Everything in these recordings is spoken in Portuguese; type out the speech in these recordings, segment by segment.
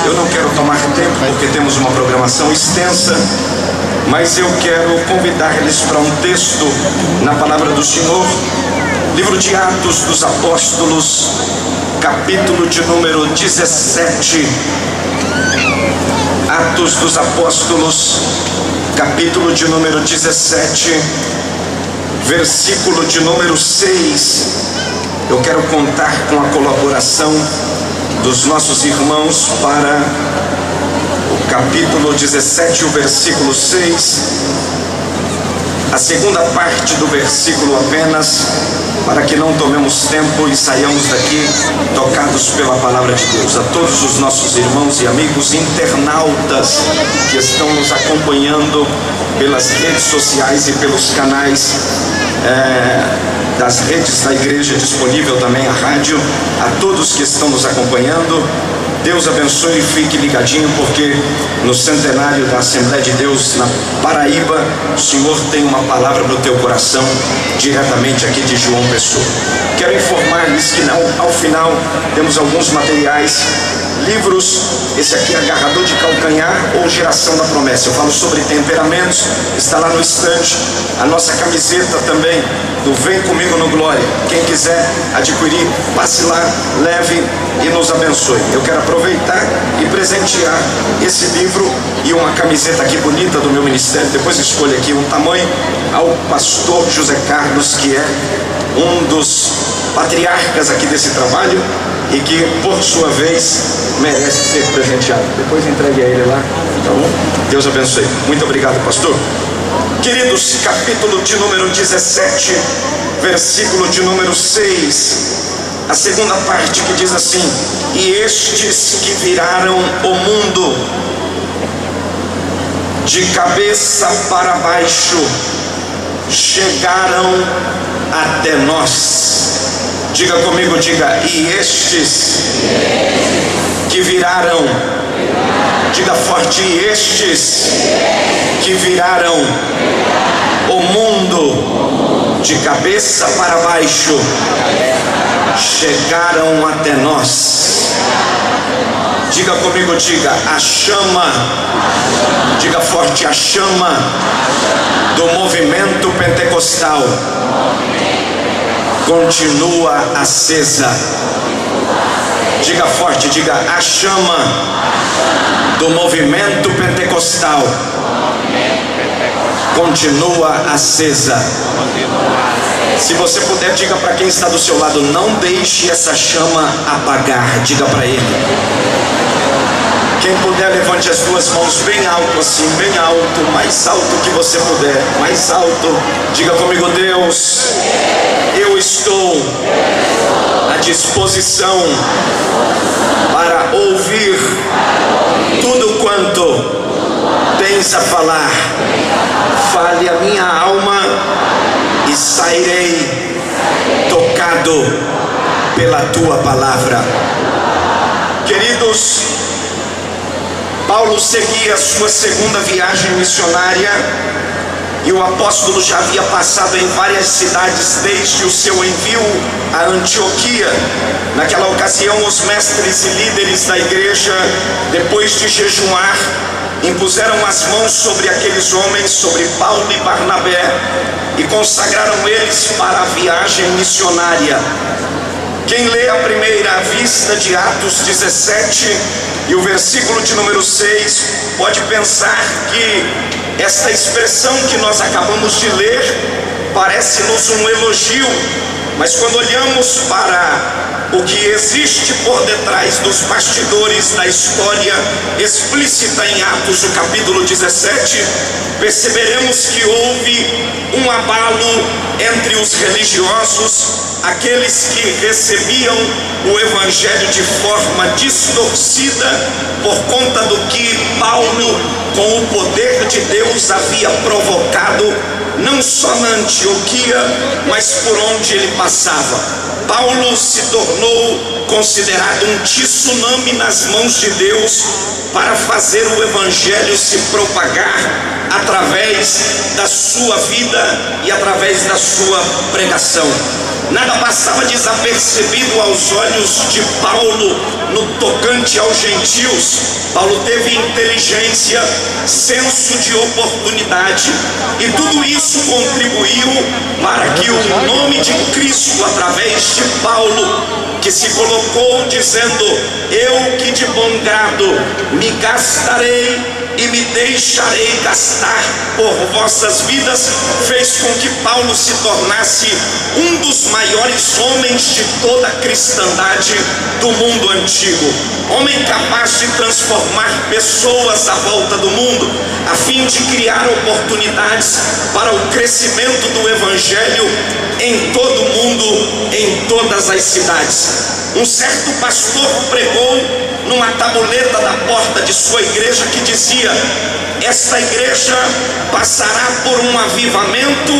Eu não quero tomar tempo porque temos uma programação extensa, mas eu quero convidar-lhes para um texto na palavra do Senhor, livro de Atos dos Apóstolos, capítulo de número 17. Atos dos Apóstolos, capítulo de número 17, versículo de número 6. Eu quero contar com a colaboração dos nossos irmãos para o capítulo 17, o versículo 6, a segunda parte do versículo apenas, para que não tomemos tempo e saiamos daqui tocados pela palavra de Deus. A todos os nossos irmãos e amigos internautas que estão nos acompanhando pelas redes sociais e pelos canais das redes da igreja, disponível também a rádio, a todos que estão nos acompanhando, Deus abençoe e fique ligadinho, porque no centenário da Assembleia de Deus na Paraíba, o Senhor tem uma palavra no teu coração, diretamente aqui de João Pessoa. Quero informar-lhes que ao final temos alguns materiais, livros, esse aqui é Agarrador de Calcanhar ou Geração da Promessa. Eu falo sobre temperamentos, está lá no estande. A nossa camiseta também, do Vem Comigo no Glória. Quem quiser adquirir, passe lá, leve e nos abençoe. Eu quero aproveitar e presentear esse livro e uma camiseta aqui bonita do meu ministério. Depois escolha aqui um tamanho, ao pastor José Carlos, que é um dos patriarcas aqui desse trabalho e que, por sua vez, merece ser presenteado. Depois entregue a ele lá, tá bom? Deus abençoe. Muito obrigado, pastor. Queridos, capítulo de número 17, versículo de número 6, a segunda parte, que diz assim: e estes que viraram o mundo de cabeça para baixo chegaram até nós. Diga comigo, diga: e estes que viraram, diga forte: e estes que viraram o mundo de cabeça para baixo chegaram até nós. Diga comigo, diga: a chama, diga forte: a chama do movimento pentecostal continua acesa. Diga forte, diga: a chama do movimento pentecostal continua acesa. Se você puder, diga para quem está do seu lado: não deixe essa chama apagar. Diga para ele. Quem puder, levante as duas mãos bem alto assim, bem alto, mais alto que você puder, mais alto. Diga comigo: Deus, eu estou à disposição para ouvir tudo quanto tens a falar. Fale a minha alma e sairei tocado pela tua palavra. Queridos, Paulo seguia a sua segunda viagem missionária e o apóstolo já havia passado em várias cidades desde o seu envio a Antioquia. Naquela ocasião, os mestres e líderes da igreja, depois de jejuar, impuseram as mãos sobre aqueles homens, sobre Paulo e Barnabé, e consagraram eles para a viagem missionária. Quem lê a primeira vista de Atos 17 e o versículo de número 6 pode pensar que esta expressão que nós acabamos de ler parece-nos um elogio, mas quando olhamos para o que existe por detrás dos bastidores da história explícita em Atos, o capítulo 17, perceberemos que houve um abalo entre os religiosos, aqueles que recebiam o evangelho de forma distorcida por conta do que Paulo com o poder de Deus, havia provocado não só na Antioquia, mas por onde ele passava. Paulo se tornou considerado um tsunami nas mãos de Deus para fazer o evangelho se propagar através da sua vida e através da sua pregação. Nada passava desapercebido aos olhos de Paulo no tocante aos gentios. Paulo teve inteligência, senso de oportunidade, e tudo isso contribuiu para que o nome de Cristo, através de Paulo, que se colocou dizendo: eu que de bom grado me gastarei e me deixarei gastar por vossas vidas, fez com que Paulo se tornasse um dos maiores homens de toda a cristandade do mundo antigo. Homem capaz de transformar pessoas à volta do mundo, a fim de criar oportunidades para o crescimento do evangelho em todo o mundo, em todas as cidades. Um certo pastor pregou numa tabuleta da porta de sua igreja que dizia: esta igreja passará por um avivamento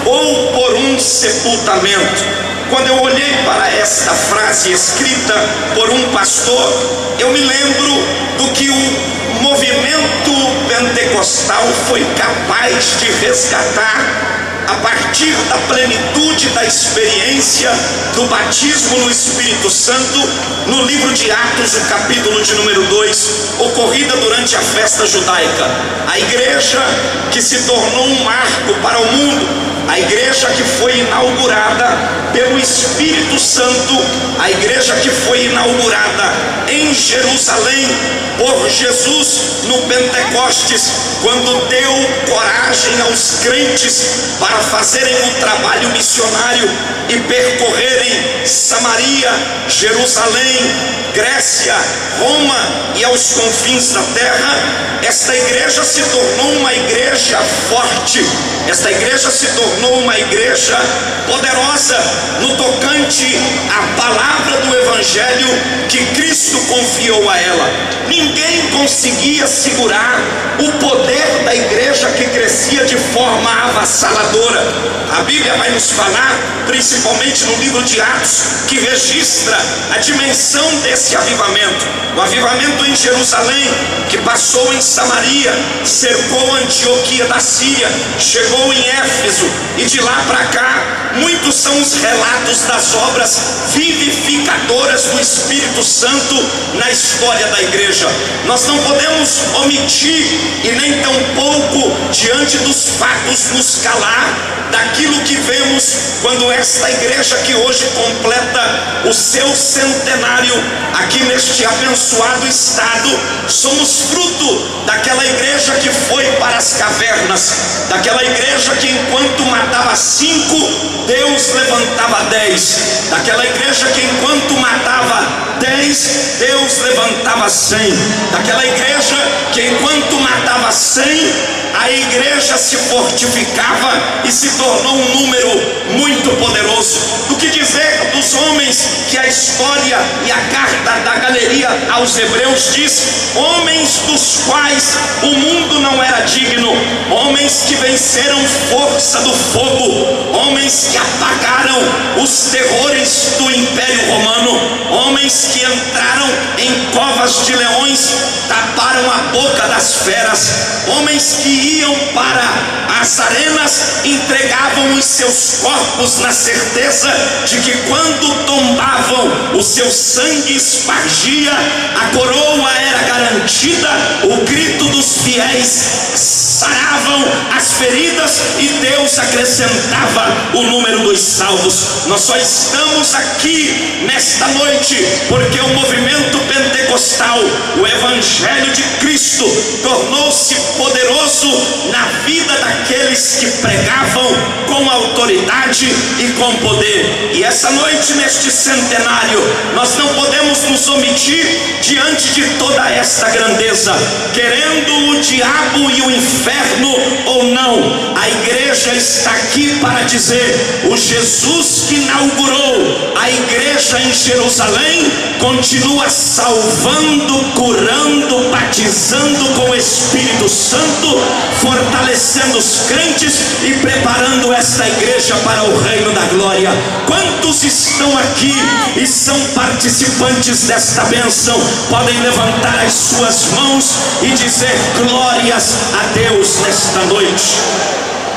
ou por um sepultamento. Quando eu olhei para esta frase escrita por um pastor, eu me lembro do que o movimento pentecostal foi capaz de resgatar a partir da plenitude da experiência do batismo no Espírito Santo, no livro de Atos, o capítulo de número 2, ocorrida durante a festa judaica. A igreja que se tornou um marco para o mundo, a igreja que foi inaugurada pelo Espírito Santo, a igreja que foi inaugurada em Jerusalém por Jesus no Pentecostes, quando deu coragem aos crentes para fazerem um trabalho missionário e percorrerem Samaria, Jerusalém, Grécia, Roma e aos confins da terra. Esta igreja se tornou uma igreja forte, esta igreja se tornou uma igreja poderosa no tocante à palavra do evangelho que Cristo confiou a ela. Ninguém conseguia segurar o poder da igreja que crescia de forma avassaladora. A Bíblia vai nos falar, principalmente no livro de Atos, que registra a dimensão desse avivamento. O avivamento em Jerusalém, que passou em Samaria, cercou Antioquia da Síria, chegou em Éfeso, e de lá para cá, muitos são os relatos das obras vivificadoras do Espírito Santo na história da igreja. Nós não podemos omitir e nem tampouco, diante dos fatos, nos calar daquilo que vemos quando esta igreja, que hoje completa o seu centenário aqui neste abençoado estado, somos fruto daquela igreja que foi para as cavernas, daquela igreja que enquanto matava 5, Deus levantava 10, daquela igreja que enquanto matava 10, Deus levantava 100, daquela igreja que enquanto matava 100, a igreja se fortificava e se tornou um número muito poderoso. Do que dizer dos homens que a história e a carta da galeria aos Hebreus diz: homens dos quais o mundo não era digno, homens que venceram força do fogo, homens que apagaram os terrores do Império Romano, homens que entraram em covas de leões, taparam a boca das feras, homens que iam para as arenas, entregavam os seus corpos na certeza de que quando tombavam, o seu sangue espargia, a coroa era garantida, o grito dos fiéis saravam as feridas e Deus acrescentava o número dos salvos. Nós só estamos aqui nesta noite porque o movimento pentecostal, o evangelho de Cristo, tornou-se poderoso na vida daqueles que pregavam com autoridade e com poder. E essa noite, neste centenário, nós não podemos nos omitir diante de toda esta grandeza, querendo o diabo e o inferno ou não. A igreja está aqui para dizer: o Jesus que inaugurou a igreja em Jerusalém continua salvando, curando, batizando com Espírito Santo, fortalecendo os crentes e preparando esta igreja para o reino da glória. Quantos estão aqui e são participantes desta bênção? Podem levantar as suas mãos e dizer glórias a Deus nesta noite.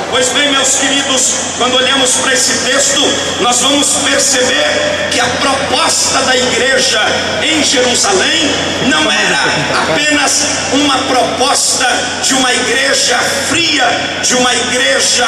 Pois bem, meus queridos, quando olhamos para esse texto, nós vamos perceber que a proposta da igreja em Jerusalém não era apenas uma proposta de uma igreja fria, de uma igreja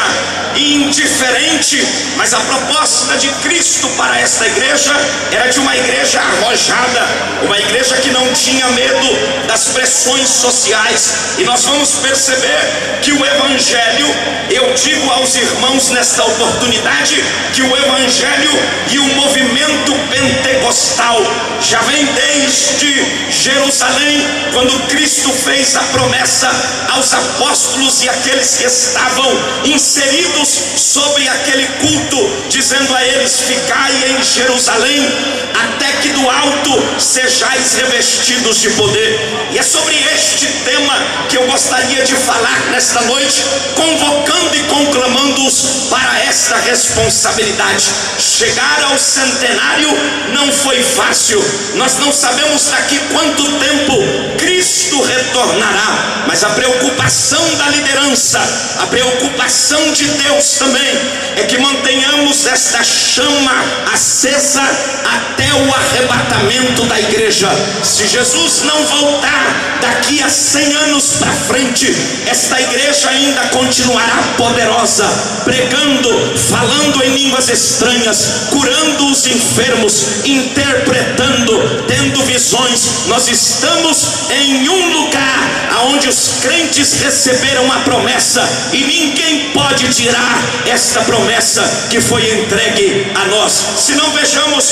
indiferente, mas a proposta de Cristo para esta igreja era de uma igreja arrojada, uma igreja que não tinha medo das pressões sociais. E nós vamos perceber que o evangelho, eu digo aos irmãos nesta oportunidade, que o evangelho e o movimento pentecostal já vem desde Jerusalém, quando Cristo fez a promessa aos apóstolos e aqueles que estavam inseridos sobre aquele culto, dizendo a eles: ficai em Jerusalém até que do alto sejais revestidos de poder. E é sobre este tema que eu gostaria de falar nesta noite, convocando e conclamando-os para esta responsabilidade. Chegar ao centenário não foi fácil. Nós não sabemos daqui quanto tempo Cristo retornará, mas a preocupação da liderança, a preocupação de Deus também é que mantenhamos esta chama acesa até o arrebatamento da igreja. Se Jesus não voltar daqui a 100 anos para frente, esta igreja ainda continuará poderosa, pregando, falando em línguas estranhas, curando os enfermos, interpretando, tendo visões. Nós estamos em um lugar onde os crentes receberam a promessa e ninguém pode tirar esta promessa que foi entregue a nós. Se não vejamos,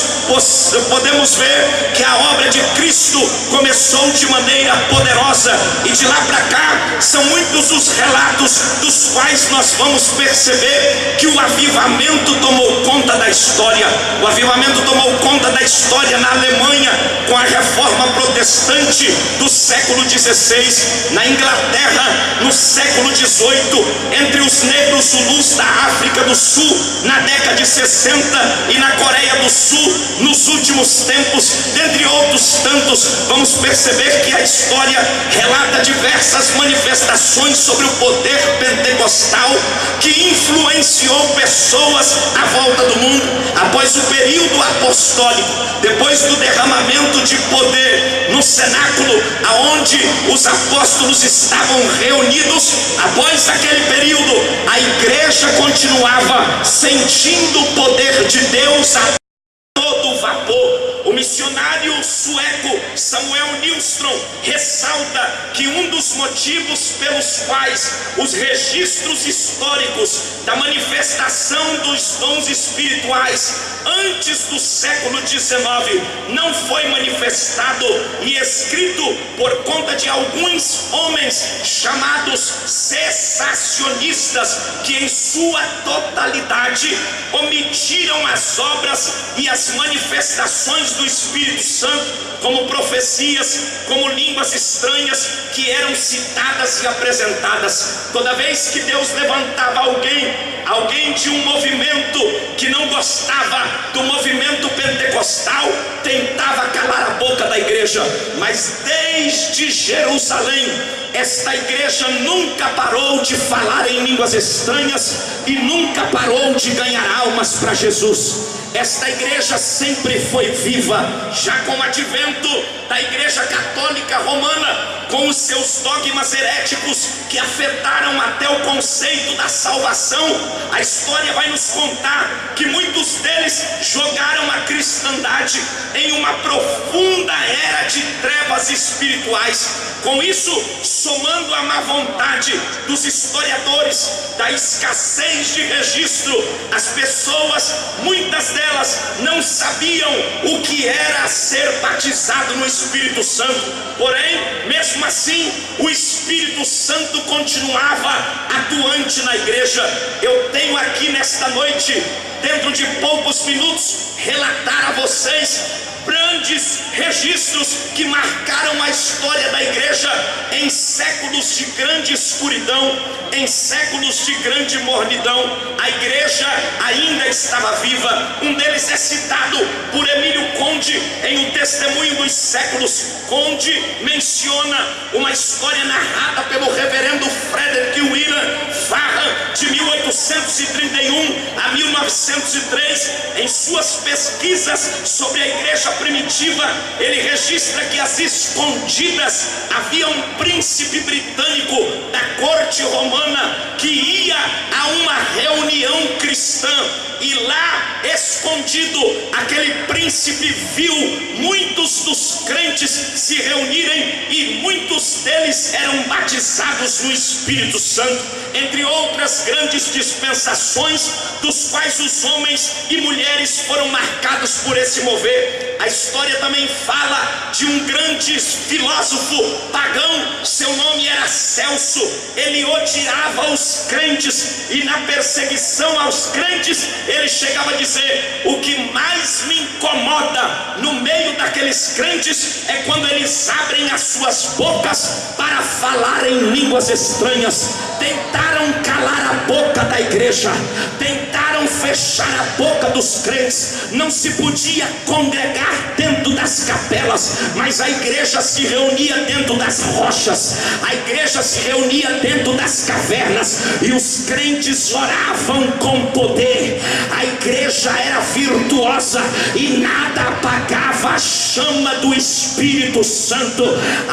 podemos ver que a obra de Cristo começou de maneira poderosa, e de lá para cá são muitos os relatos dos quais nós vamos perceber que o avivamento tomou conta da história. O avivamento tomou conta da história na Alemanha com a reforma protestante do século XVI, na Inglaterra no século XVIII, entre os negros zulus da África do Sul na década de 60 e na Coreia do Sul nos últimos tempos, dentre outros tantos. Vamos perceber que a história relata diversas manifestações sobre o poder pentecostal que influenciou pessoas à volta do mundo. Após o período apostólico, depois do derramamento de poder no cenáculo aonde os apóstolos estavam reunidos, após aquele período a igreja continuava sentindo o poder de Deus a todo vapor. O missionário sueco Samuel Nilsson ressalta que um dos motivos pelos quais os registros históricos da manifestação dos dons espirituais antes do século XIX não foi manifestado e escrito por conta de alguns homens chamados cessacionistas, que em sua totalidade omitiram as obras e as manifestações do Espírito Santo, como profecias, como línguas estranhas que eram citadas e apresentadas. Toda vez que Deus levantava alguém de um movimento que não gostava do movimento pentecostal, tentava calar a boca da igreja. Mas desde Jerusalém, esta igreja nunca parou de falar em línguas estranhas e nunca parou de ganhar almas para Jesus. Esta igreja sempre foi viva, já com o advento da igreja católica romana, com os seus dogmas heréticos que afetaram até o conceito da salvação. A história vai nos contar que muitos deles jogaram a cristandade em uma profunda era de trevas espirituais. Com isso, somando a má vontade dos historiadores, da escassez de registro, as pessoas, muitas delas, não sabiam o que era ser batizado no Espírito Santo. Porém, mesmo assim, o Espírito Santo continuava atuante na igreja. Eu tenho aqui nesta noite, dentro de poucos minutos, relatar a vocês grandes registros que marcaram a história da igreja em séculos de grande escuridão, em séculos de grande mornidão, a igreja ainda estava viva. Um deles é citado por Emílio Conde em O Testemunho dos Séculos. Conde menciona uma história narrada pelo reverendo Frederick William Farrar, de 1831 a 1903. Em suas pesquisas sobre a igreja primitiva, ele registra que às escondidas havia um príncipe britânico da corte romana que ia a uma reunião cristã, e lá, escondido, aquele príncipe viu muitos dos crentes se reunirem, e muitos deles eram batizados no Espírito Santo, entre outras grandes dispensações, dos quais os homens e mulheres foram marcados por esse mover. A história também fala de um grande filósofo pagão, seu nome era Celso. Ele odiava os crentes, e na perseguição aos crentes ele chegava a dizer: o que mais me incomoda no meio daqueles crentes é quando eles abrem as suas bocas para falar em línguas estranhas. Tentaram calar a boca da igreja, tentaram fechar a boca dos crentes. Não se podia congregar dentro das capelas, mas a igreja se reunia dentro das rochas, a igreja se reunia dentro das cavernas, e os crentes oravam com poder. A igreja era virtuosa e nada apagava a chama do Espírito Santo.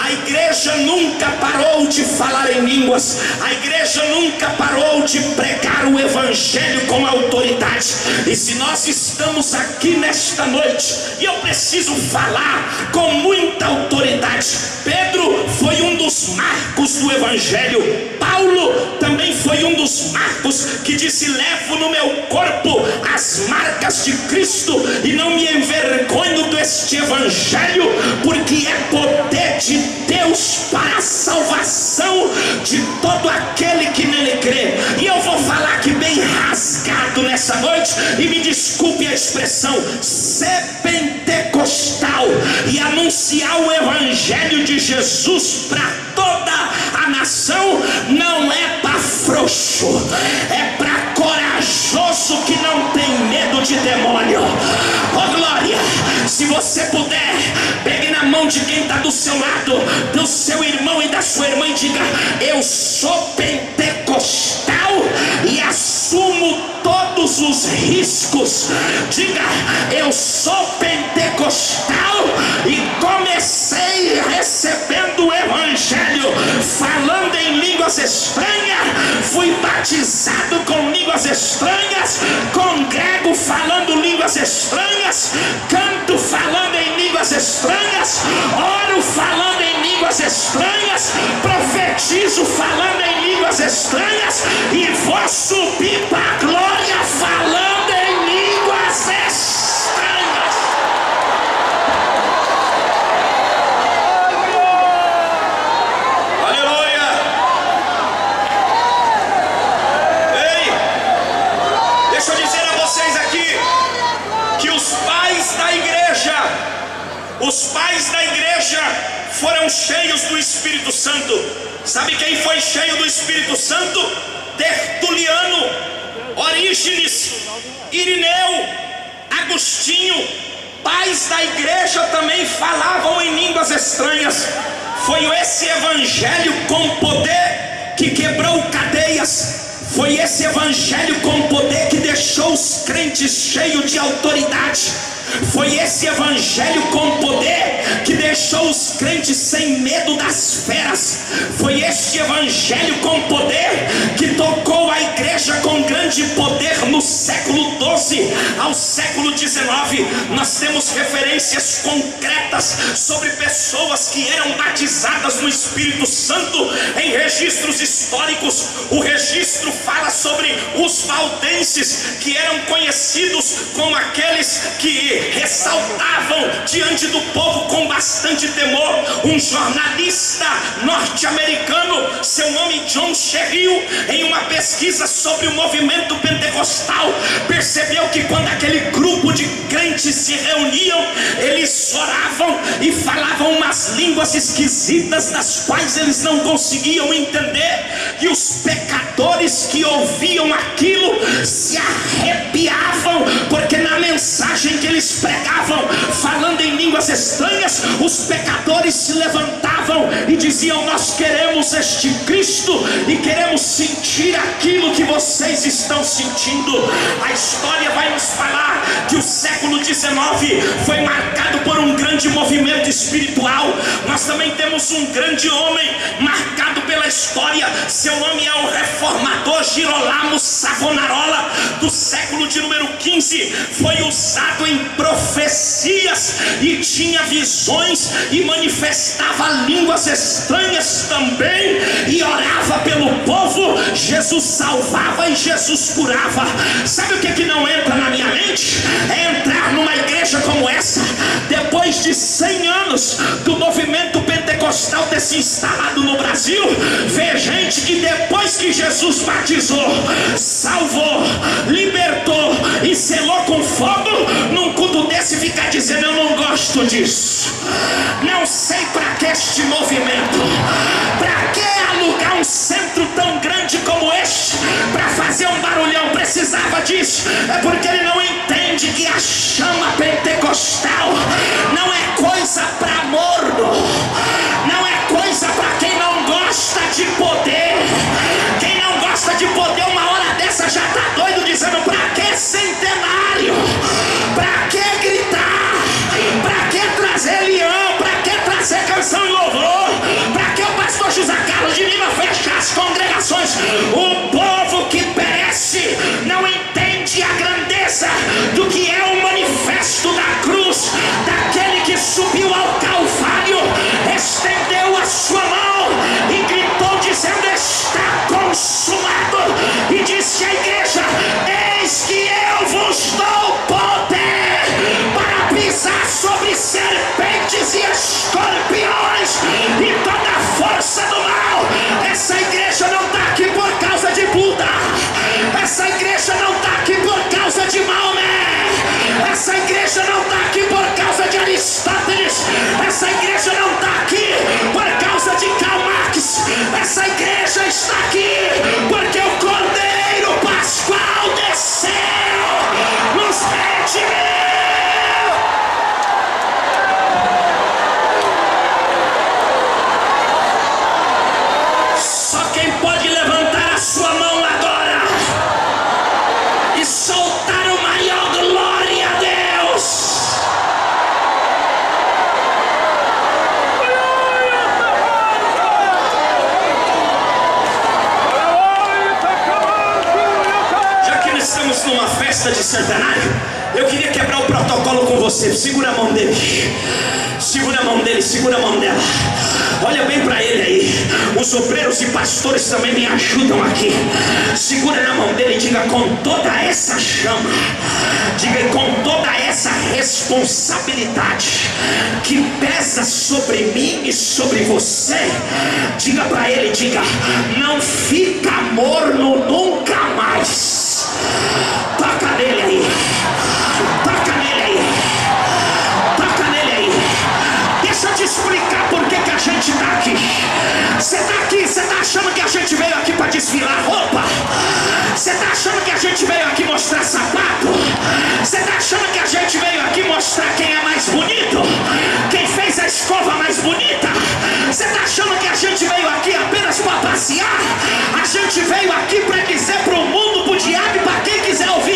A igreja nunca parou de falar em línguas, a igreja nunca parou de pregar o evangelho com autoridade. E se nós estamos aqui nesta noite, e eu preciso falar com muita autoridade, Pedro foi um dos marcos do evangelho. Paulo também foi um dos marcos que disse: levo no meu corpo as marcas de Cristo e não me envergonho deste evangelho, porque é poder de Deus para a salvação de todo aquele que nele crê. E eu vou falar aqui bem rasgado nessa noite, e me desculpe a expressão, ser pentecostal e anunciar o evangelho de Jesus para toda a nação não é para frouxo, é para corajoso que não tem medo de demônio. Oh glória! Se você puder, pegue na mão de quem está do seu lado, do seu irmão e da sua irmã, e diga: eu sou pentecostal e assumo todos os riscos. Diga: eu sou pentecostal e comecei recebendo o evangelho, falando em línguas estranhas, fui batizado com línguas estranhas, congrego falando línguas estranhas, canto falando em línguas estranhas, oro falando em línguas estranhas, profetizo falando em línguas estranhas, e vou subir para a glória falando em línguas estranhas. Aleluia! Ei, deixa eu dizer a vocês aqui que os pais da igreja foram cheios do Espírito Santo. Sabe quem foi cheio do Espírito Santo? Tertuliano, Orígenes, Irineu, Agostinho. Pais da igreja também falavam em línguas estranhas. Foi esse evangelho com poder que quebrou cadeias. Foi esse evangelho com poder que deixou os crentes cheios de autoridade. Foi esse evangelho com poder que deixou os crentes sem medo das feras. Foi este evangelho com poder que tocou a igreja com grande poder no século XII ao século XIX. Nós temos referências concretas sobre pessoas que eram batizadas no Espírito Santo em registros históricos. O registro fala sobre os valdenses, que eram conhecidos como aqueles que ressaltavam diante do povo com bastante temor. Um jornalista norte-americano, seu nome John Sherrill, em uma pesquisa sobre o movimento pentecostal, percebeu que quando aquele grupo de crentes se reuniam, eles oravam e falavam umas línguas esquisitas das quais eles não conseguiam entender, e os pecadores que ouviam aquilo se arrepiavam, porque na mensagem que eles pregavam, falando em línguas estranhas, os pecadores se levantavam e diziam: nós queremos este Cristo e queremos sentir aquilo que vocês estão sentindo. A história vai nos falar que o século XIX foi marcado por um grande movimento espiritual. Nós também temos um grande homem marcado pela história. Seu nome é o reformador Girolamo Savonarola, do século de número 15. Foi usado em profecias e tinha visões e manifestava línguas estranhas também, e orava pelo povo. Jesus salvava e Jesus curava. Sabe o que não entra na minha mente? É entrar numa igreja como essa, depois de 100 anos do movimento pentecostal ter se instalado no Brasil, ver gente que depois que Jesus batizou, salvou, libertou e selou com fogo, num culto desse ficar dizendo: eu não gosto disso, não sei para que este movimento, para que alugar um centro tão grande como este para fazer um barulhão? Precisava disso. É porque ele não entende que a chama pentecostal não é coisa para morno, não é coisa para quem não gosta de poder. Quem não gosta de poder, uma hora dessa já está doido, dizendo: para que centenário? Para que gritar? Para que trazer leão? Para que trazer canção e louvor? Para que o pastor José Carlos de Lima fechar as congregações? O povo que perece não entende a grandeza do que é o manifesto da cruz, daquele que subiu ao Calvário, estendeu a sua mão e gritou dizendo: está consumado. E disse à igreja: eis que eu vos dou poder para pisar sobre serpentes e escorpiões e toda a força do mal. Essa igreja não está aqui por causa de Buda, essa igreja não está aqui por causa de Maomé, essa igreja não está aqui por causa de Aristóteles, essa igreja não está aqui por causa de Karl Marx, essa igreja está aqui porque o Cordeiro Pascual desceu, nos redimiu. Só quem pode levantar a sua mão agora e soltar o maior glória a Deus. Já que nós estamos numa festa de centenário, eu queria quebrar o protocolo com você. Segura a mão dele, segura a mão dele, segura a mão dela. Olha bem para ele aí. Os obreiros e pastores também me ajudam aqui. Segura na mão dele e diga com toda essa chama, diga com toda essa responsabilidade que pesa sobre mim e sobre você. Diga para ele, diga: não fica morno nunca mais. Toca nele aí, toca nele aí, toca nele aí. Deixa eu te explicar por que a gente está aqui. Você está aqui, você está achando que a gente veio aqui para desfilar roupa? Você está achando que a gente veio aqui mostrar sapato? Você está achando que a gente veio aqui mostrar quem é mais bonito? Quem fez a escova mais bonita? Você está achando que a gente veio aqui apenas para passear? A gente veio aqui para dizer para o mundo, para o diabo e para quem quiser ouvir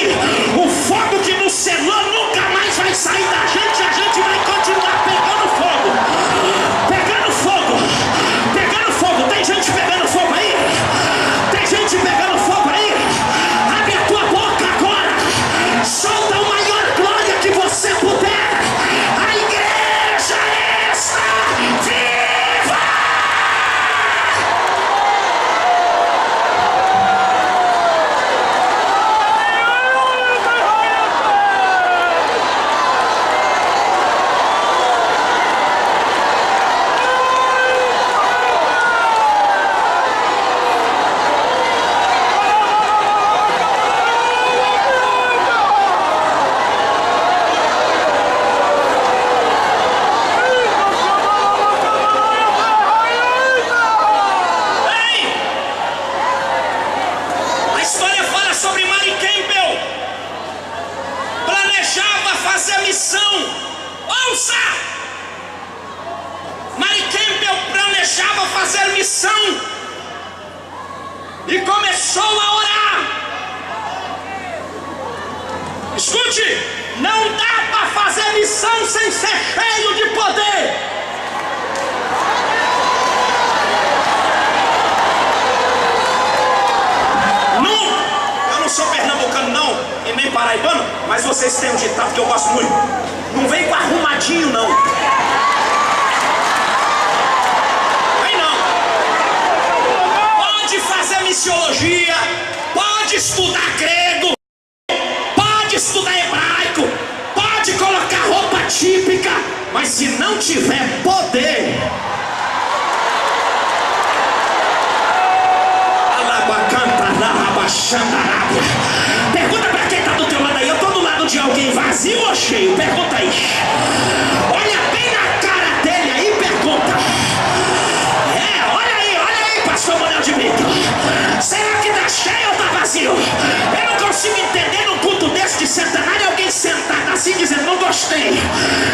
fazer missão e começou a orar. Escute, não dá para fazer missão sem ser cheio de poder. Eu não sou pernambucano não, e nem paraibano, mas vocês têm um ditado que eu gosto muito. Não vem com arrumadinho não. Vem não. Pode fazer missiologia, pode estudar grego, pode estudar hebraico, pode colocar roupa típica, mas se não tiver poder, pergunta pra quem tá do teu lado aí. Eu tô do lado de alguém vazio ou cheio? Pergunta aí. Olha bem na cara dele aí, pergunta. Olha aí, pastor Manuel de Brito. Será que tá cheio ou tá vazio? Eu não consigo entender num culto desse de centenário alguém sentado assim dizendo: não gostei,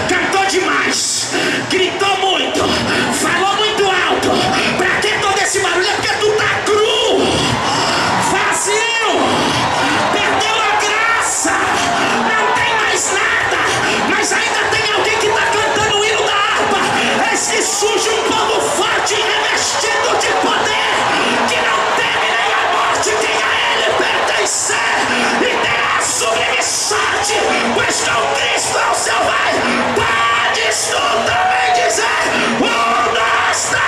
cantou demais, gritou muito, falou muito alto. Pra que todo esse barulho? É porque tu tá cru, perdeu a graça, não tem mais nada, mas ainda tem alguém que está cantando o hino da harpa. Eis que surge um povo forte, revestido de poder, que não teme nem a morte, quem a ele pertencer, e terá sublime sorte, pois com Cristo ao seu vai. Podes tu também dizer: onde está?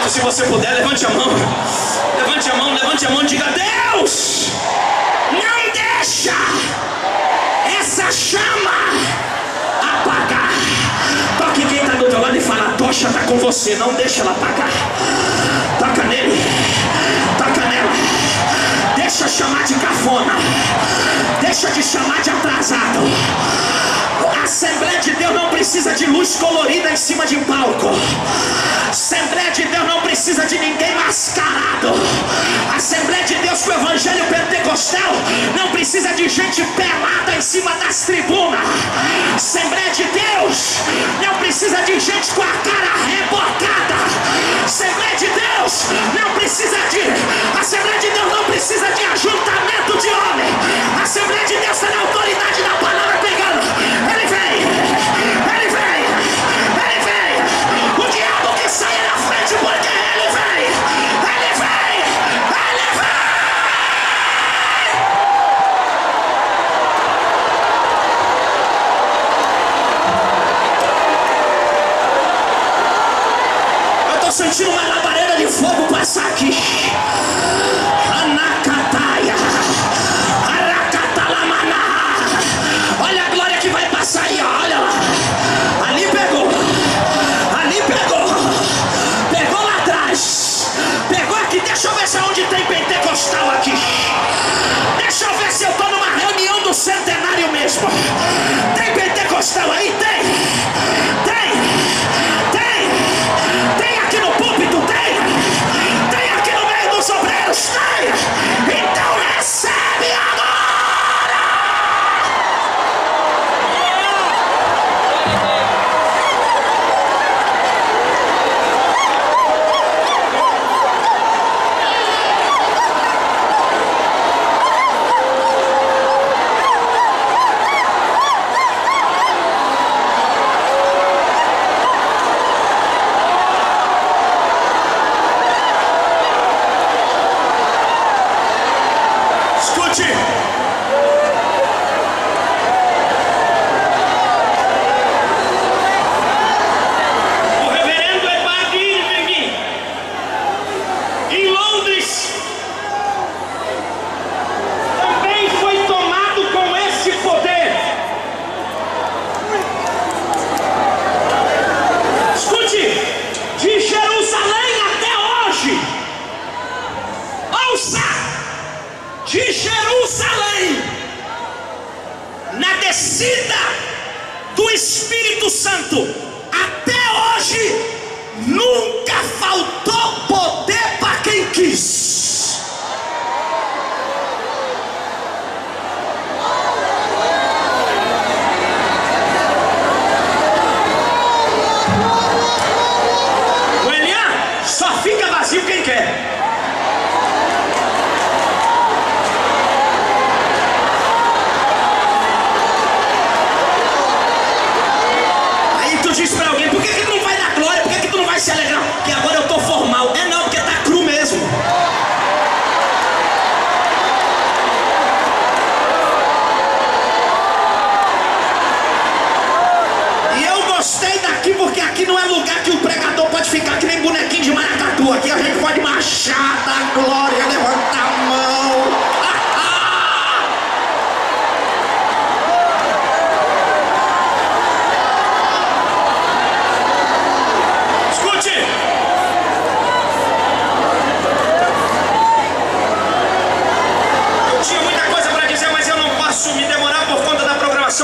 Se você puder, levante a mão, levante a mão, levante a mão e diga: Deus, não deixa essa chama apagar. Toque quem está do teu lado e fala: a tocha está com você, não deixa ela apagar. Toca nele, toca nela. Deixa chamar de cafona, deixa de chamar de atrasado. A Assembleia de Deus não precisa de luz colorida em cima de palco. A Assembleia de Deus não precisa de ninguém mascarado. A Assembleia de Deus com o Evangelho Pentecostal não precisa de gente pelada em cima das tribunas. A Assembleia de Deus não precisa de gente com a cara rebocada. A Assembleia de Deus não precisa de... A Assembleia de Deus não precisa de ajuntamento de homem. A Assembleia de Deus está na autoridade da palavra pegando. Ele vem, ele vem, ele vem. O diabo que sai na frente porque ele vem, ele vem, ele vem. Eu tô sentindo uma labareda de fogo passar aqui. Anacataia, Aracatalamana. Olha a glória que vai passar aí, ó. Olha lá. Ali pegou. Ali pegou. Pegou lá atrás. Pegou aqui. Deixa eu ver se onde tem pentecostal aqui. Deixa eu ver se eu tô numa reunião do centenário mesmo. Tem pentecostal aí? Tem. Tem. Tem. Tem aqui no púlpito? Tem. Tem aqui no meio de Jerusalém, na descida do Espírito Santo, até hoje, nunca faltou poder para quem quis. O Elian só fica vazio quem quer. Diz pra alguém, por que tu não vai dar glória? Por que tu não vai se alegrar? Porque agora eu tô formal. É não, porque tá cru mesmo. E eu gostei daqui porque aqui não é lugar que o pregador pode ficar que nem bonequinho de maracatu. Aqui a gente pode marchar, dar glória, levantar a mão.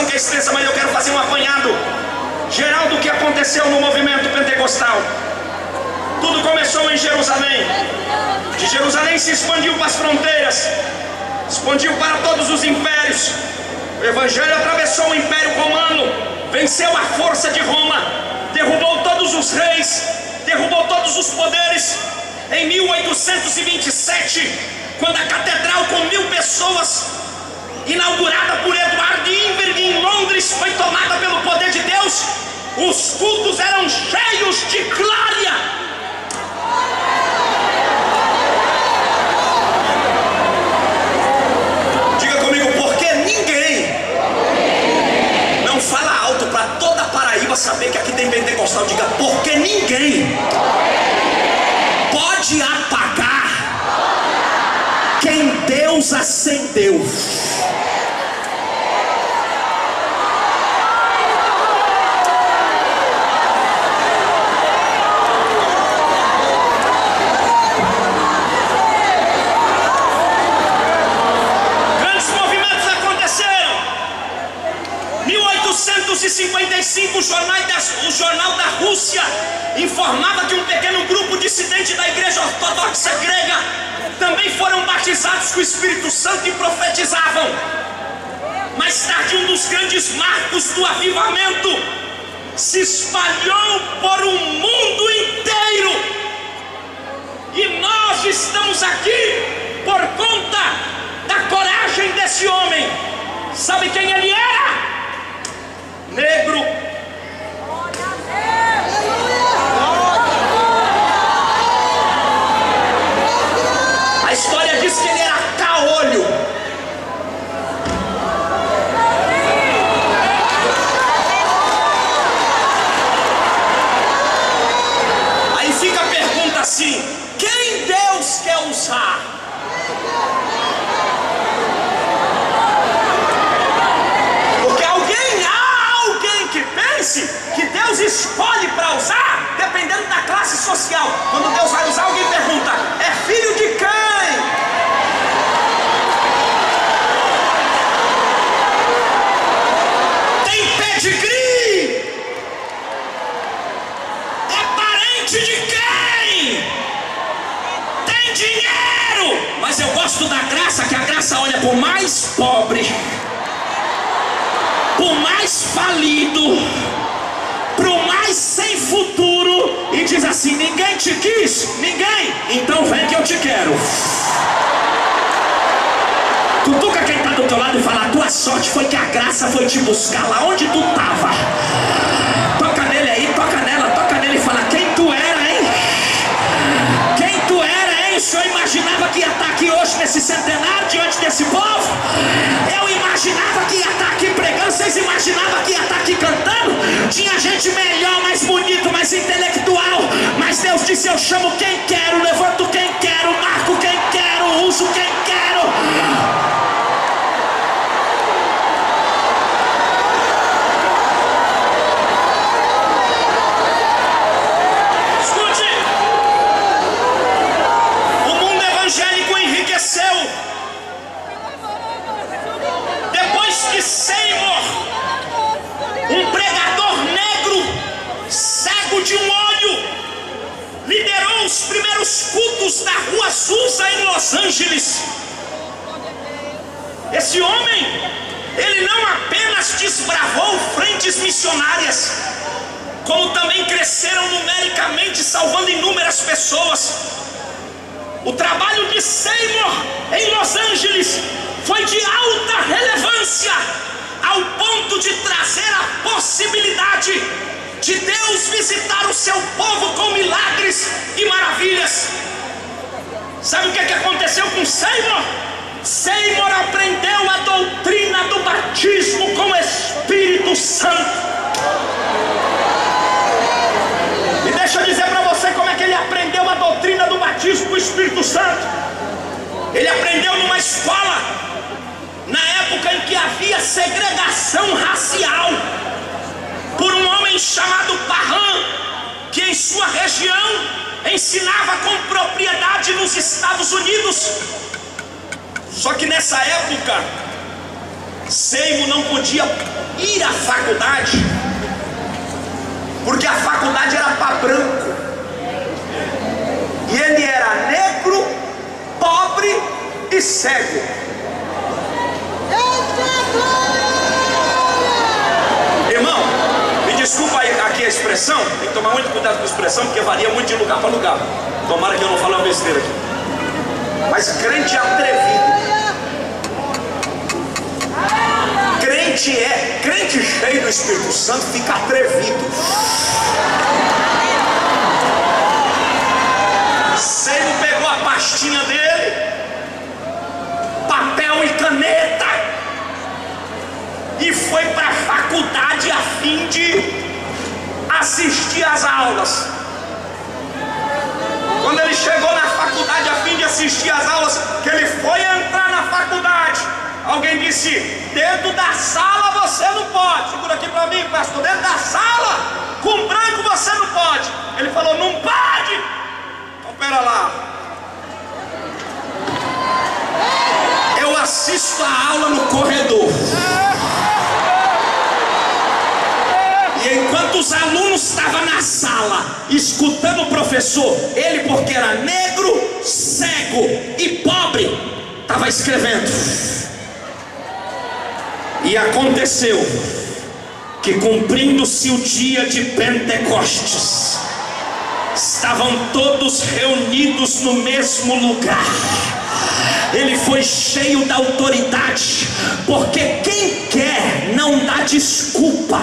Que é extensa, mas eu quero fazer um apanhado geral do que aconteceu no movimento pentecostal. Tudo começou em Jerusalém. De Jerusalém se expandiu para as fronteiras, expandiu para todos os impérios. O evangelho atravessou o Império Romano, venceu a força de Roma, derrubou todos os reis, derrubou todos os poderes. Em 1827, quando a catedral com 1000 pessoas, inaugurada por Edward Inberg em Londres, foi tomada pelo poder de Deus, os cultos eram cheios de glória. Diga comigo, porque ninguém, não fala alto para toda a Paraíba saber que aqui tem pentecostal. Diga, porque ninguém pode apagar quem Deus acendeu. O jornal da Rússia informava que um pequeno grupo dissidente da igreja ortodoxa grega também foram batizados com o Espírito Santo e profetizavam. Mais tarde, um dos grandes marcos do avivamento se espalhou por um mundo inteiro, e nós estamos aqui por conta da coragem desse homem. Sabe quem ele era? Negro. A história diz que ele era caolho. Aí fica a pergunta assim: quem Deus quer usar? Que Deus escolhe para usar, dependendo da classe social. Quando Deus vai usar, alguém pergunta: é filho de quem? Tem pedigree? É parente de quem? Tem dinheiro? Mas eu gosto da graça, que a graça olha por mais pobre, por mais falido, pro mais sem futuro, e diz assim: ninguém te quis? Ninguém? Então vem que eu te quero. Cutuca quem tá do teu lado e fala: a tua sorte foi que a graça foi te buscar lá onde tu tava. Toca nele aí, toca nela, toca nele e fala: quem tu era, hein? Quem tu era, hein? O senhor imaginava que ia estar aqui hoje nesse centenário diante desse povo? Eu imaginava que ia estar aqui pregando. Vocês imaginavam que ia estar aqui cantando? Tinha gente melhor, mais bonito, mais intelectual, mas Deus disse: eu chamo quem quero, levanto quem quero, marco quem quero, uso quem quero. Escute, o mundo evangélico enriqueceu fundos da Rua Azusa em Los Angeles. Esse homem, ele não apenas desbravou frentes missionárias, como também cresceram numericamente, salvando inúmeras pessoas. O trabalho de Seymour em Los Angeles foi de alta relevância, ao ponto de trazer a possibilidade de Deus visitar o seu povo com milagres e maravilhas. Sabe o que aconteceu com Seymour? Seymour aprendeu a doutrina do batismo com o Espírito Santo. E deixa eu dizer para você como é que ele aprendeu a doutrina do batismo com o Espírito Santo. Ele aprendeu numa escola, na época em que havia segregação racial, por um homem chamado Parham, que em sua região ensinava com propriedade nos Estados Unidos. Só que nessa época, Seymour não podia ir à faculdade, porque a faculdade era para branco, e ele era negro, pobre e cego. Irmão, me desculpa aí aqui a expressão, tem que tomar muito cuidado com a expressão, porque varia muito de lugar para lugar. Tomara que eu não fale uma besteira aqui. Mas crente atrevido, crente cheio do Espírito Santo fica atrevido. Seymour pegou a pastinha dele, papel e caneta, e foi para a faculdade a fim de assistir às aulas. Quando ele chegou na faculdade a fim de assistir às aulas, que ele foi entrar na faculdade, alguém disse: dentro da sala você não pode. Segura aqui para mim, pastor. Dentro da sala, com branco você não pode. Ele falou: não pode. Então pera lá, eu assisto a aula no corredor, e enquanto os alunos estavam na sala escutando o professor, ele, porque era negro, cego e pobre, estava escrevendo. E aconteceu que, cumprindo-se o dia de Pentecostes, estavam todos reunidos no mesmo lugar. Ele foi cheio da autoridade, porque quem quer não dá desculpa.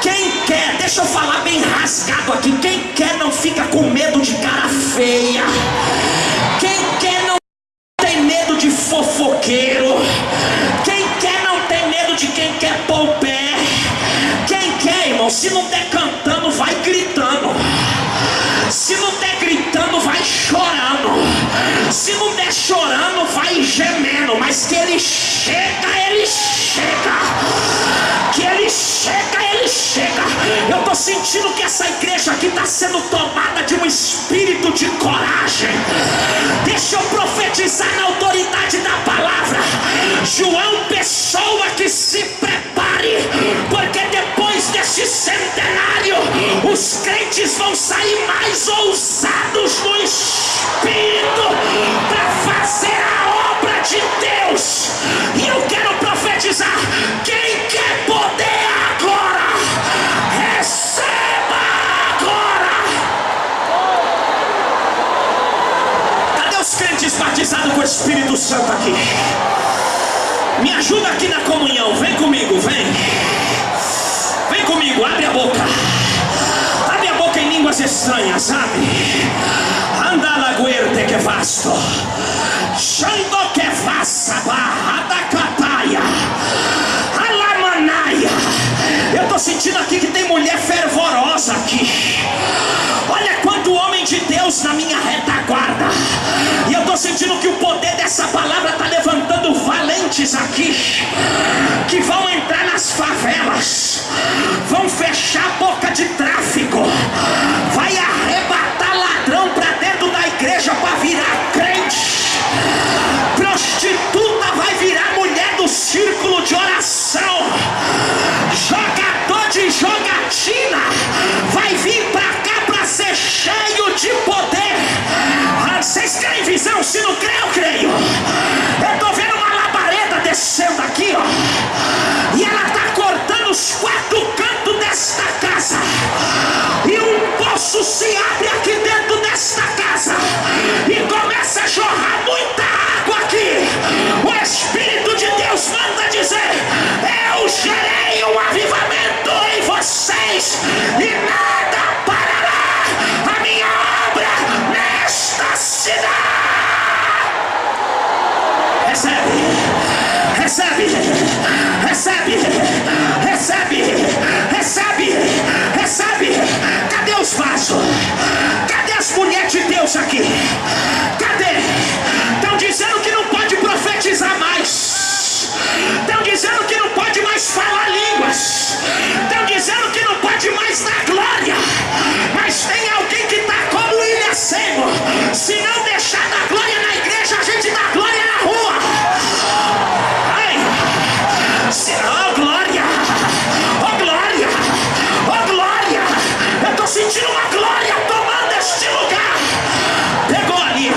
Quem quer, deixa eu falar bem rasgado aqui, quem quer não fica com medo de cara feia. Quem quer não tem medo de fofoqueiro. Quem quer não tem medo de quem quer pôr o pé. Quem quer, irmão, se não der cantando, vai gritando. Se não der gritando, vai chorando. Se não der chorando, vai gemendo. Mas que ele chega, ele chega. Que ele chega, ele chega. Eu estou sentindo que essa igreja aqui está sendo tomada de um espírito de coragem. Deixa eu profetizar na autoridade da palavra. João Pessoa, que se prepare, porque depois desse centenário os crentes vão sair mais ousados no espírito para fazer a obra de Deus. E eu quero profetizar: quem quer poder agora, receba agora. Cadê os crentes batizados com o Espírito Santo aqui? Me ajuda aqui na comunhão, vem comigo, vem. Vem comigo, abre a boca. Abre a boca em línguas estranhas, sabe? Anda la guerte que vasto. Xando que vassa barra da cataia. Alamanaia. Eu tô sentindo aqui que tem mulher fervorosa aqui. Olha quanto homem de Deus na minha retaguarda. E eu tô sentindo que o poder dessa palavra tá levantando valentes aqui, que vão entrar nas favelas, vão fechar a boca de tráfico, vai arrebatar ladrão pra dentro da igreja para virar crente. Prostituta vai virar mulher do círculo de oração. Jogador de jogatina vai vir pra cá pra ser cheio de poder. se não crê, eu creio. Eu estou vendo uma labareda descendo aqui, ó, e ela está cortando os 4 cantos desta casa, e um poço se abre aqui dentro desta casa e começa a jorrar muita água aqui. O Espírito de Deus manda dizer: eu gerei um avivamento em vocês e nada parará a minha obra nesta cidade. Recebe, recebe, recebe, recebe, recebe, recebe. Cadê os vasos? Cadê as mulheres de Deus aqui? Cadê? Estão dizendo que não pode profetizar mais. Estão dizendo que não pode mais falar línguas. Estão dizendo que não pode mais dar glória. Mas tem alguém que está como William Seymour. Se não deixar dar glória na igreja, a gente dá glória na rua. Ai, oh glória, oh glória, oh glória. Eu estou sentindo uma glória tomando este lugar. Pegou ali,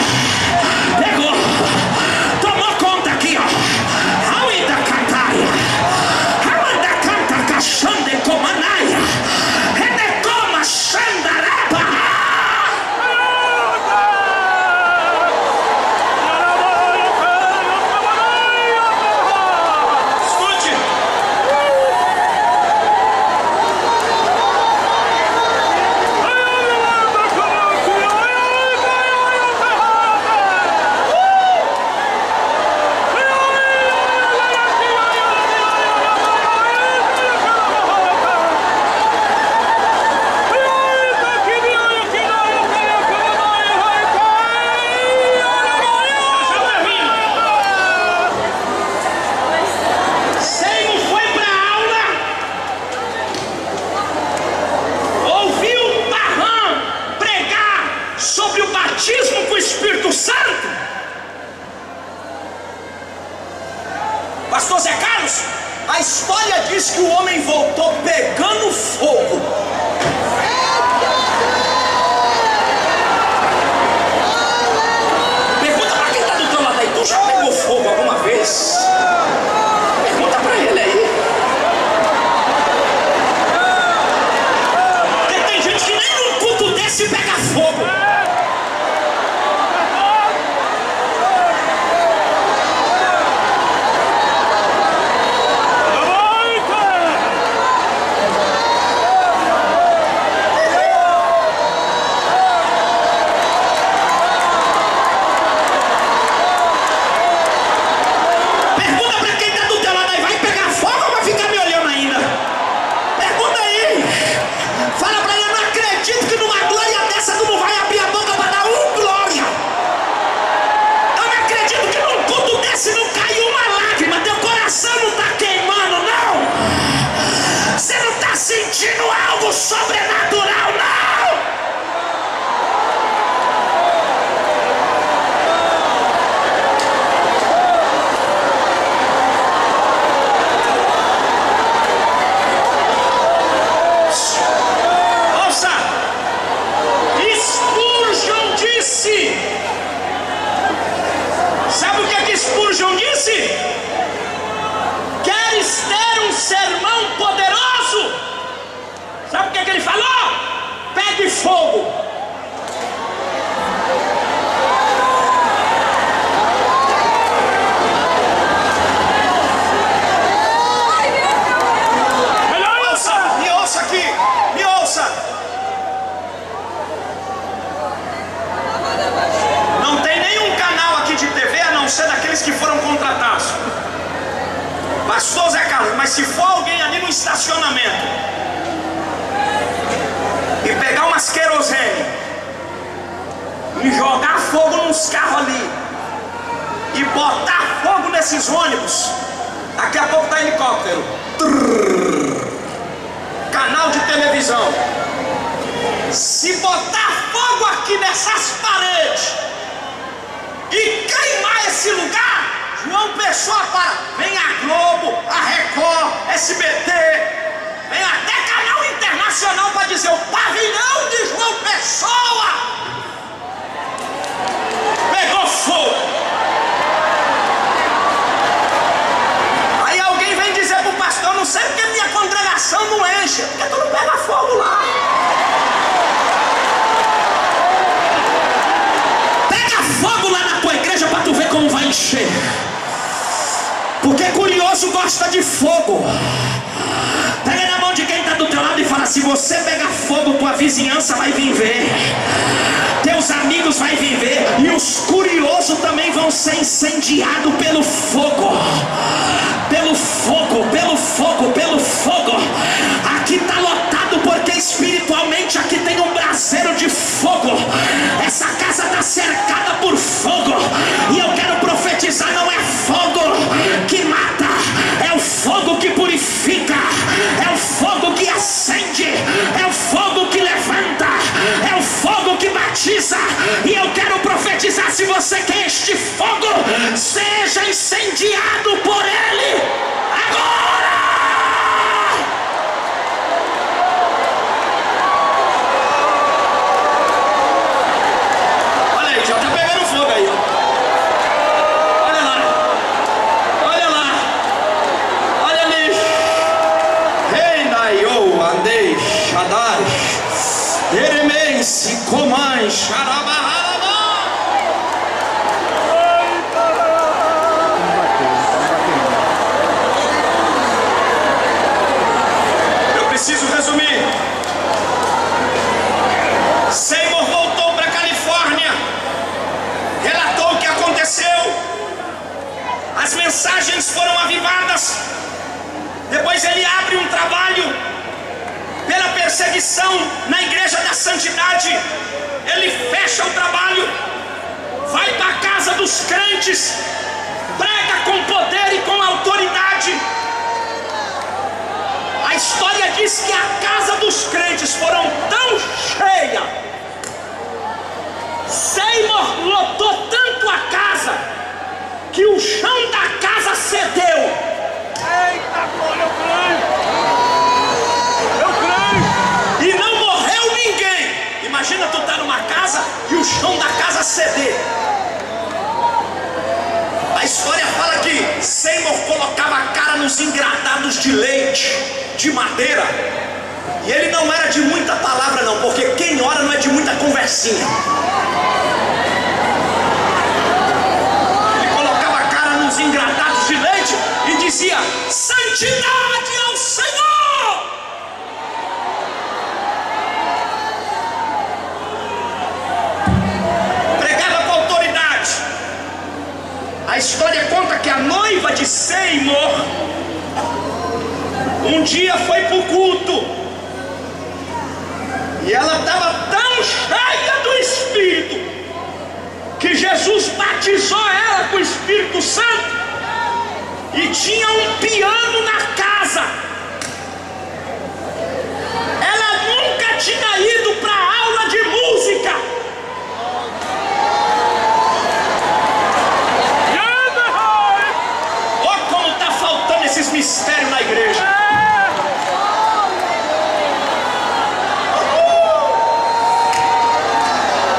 pegou, tomou conta aqui, ó. Auida cantaia, auida canta caixande comanaia, renecoma xandaraba. Escute. Seymour foi para a aula, ouviu Barram pregar sobre o batismo com o Espírito Santo. Pastor Zé Carlos, a história diz que o homem voltou pegando fogo. Pergunta para quem está do teu lado aí: tu já pegou fogo alguma vez? Pergunta para ele aí. Porque tem gente que nem num culto desse pega fogo. Pergunta pra quem tá do teu lado aí: vai pegar fogo ou vai ficar me olhando ainda? Pergunta aí. Fala pra ele: eu não acredito que numa glória dessa tu não vai abrir a boca pra dar glória. Eu não acredito que num culto desse não caiu uma lágrima. Teu coração não tá queimando, não. Você não tá sentindo algo sobrenatural, não. Ouça, Spurgeon disse. Sabe o que Spurgeon disse? Queres ter um sermão poderoso? Sabe o que ele falou? Pegue fogo. Me ouça aqui, me ouça. Não tem nenhum canal aqui de TV a não ser daqueles que foram contratados. Pastor Zé Carlos, mas se for alguém ali no estacionamento e pegar umas querosene e jogar fogo nos carros ali e botar fogo nesses ônibus, daqui a pouco tá helicóptero. Canal de televisão. Se botar fogo aqui nessas paredes e queimar esse lugar, João Pessoa para. Vem a Globo, a Record, SBT, vem até canal internacional para dizer: o pavilhão de João Pessoa pegou fogo. encher, porque tu não pega fogo lá. Pega fogo lá na tua igreja para tu ver como vai encher. Porque curioso gosta de fogo. Pega na mão de quem está do teu lado e fala: se você pegar fogo, tua vizinhança vai vir ver, teus amigos vai vir ver, e os curiosos também vão ser incendiados pelo fogo. Pelo fogo, pelo fogo, pelo fogo. Aqui está lotado porque espiritualmente aqui tem um braseiro de fogo. Essa casa está cercada por fogo. E eu quero profetizar: não é fogo que mata, é o fogo que purifica, é o fogo que acende, é o fogo que levanta, é o fogo que batiza. E eu quero profetizar: se você quer este fogo, seja incendiado por ele agora. Olha aí, já está pegando fogo aí, ó. Andei, Shaddai, Eremense, Comãe, Xarabarabá. Eu preciso resumir. Seymour voltou para a Califórnia, relatou o que aconteceu, as mensagens foram avivadas. Depois ele abre um trabalho pela perseguição na igreja da santidade. Ele fecha o trabalho, vai para a casa dos crentes, prega com poder e com autoridade. A história diz que a casa dos crentes foram tão cheia, Seymour lotou tanto a casa, que o chão da casa cedeu. Eita, glória, eu creio! E não morreu ninguém. Imagina tu tá numa casa e o chão da casa ceder. A história fala que Seymour colocava a cara nos engradados de leite, de madeira. E ele não era de muita palavra não, porque quem ora não é de muita conversinha. Ele colocava a cara nos engradados de leite e dizia: santidade ao Senhor. A história conta que a noiva de Seymour um dia foi para o culto e ela estava tão cheia do Espírito que Jesus batizou ela com o Espírito Santo, e tinha um piano na casa. Ela nunca tinha ido para aula de música. Esses mistérios na igreja.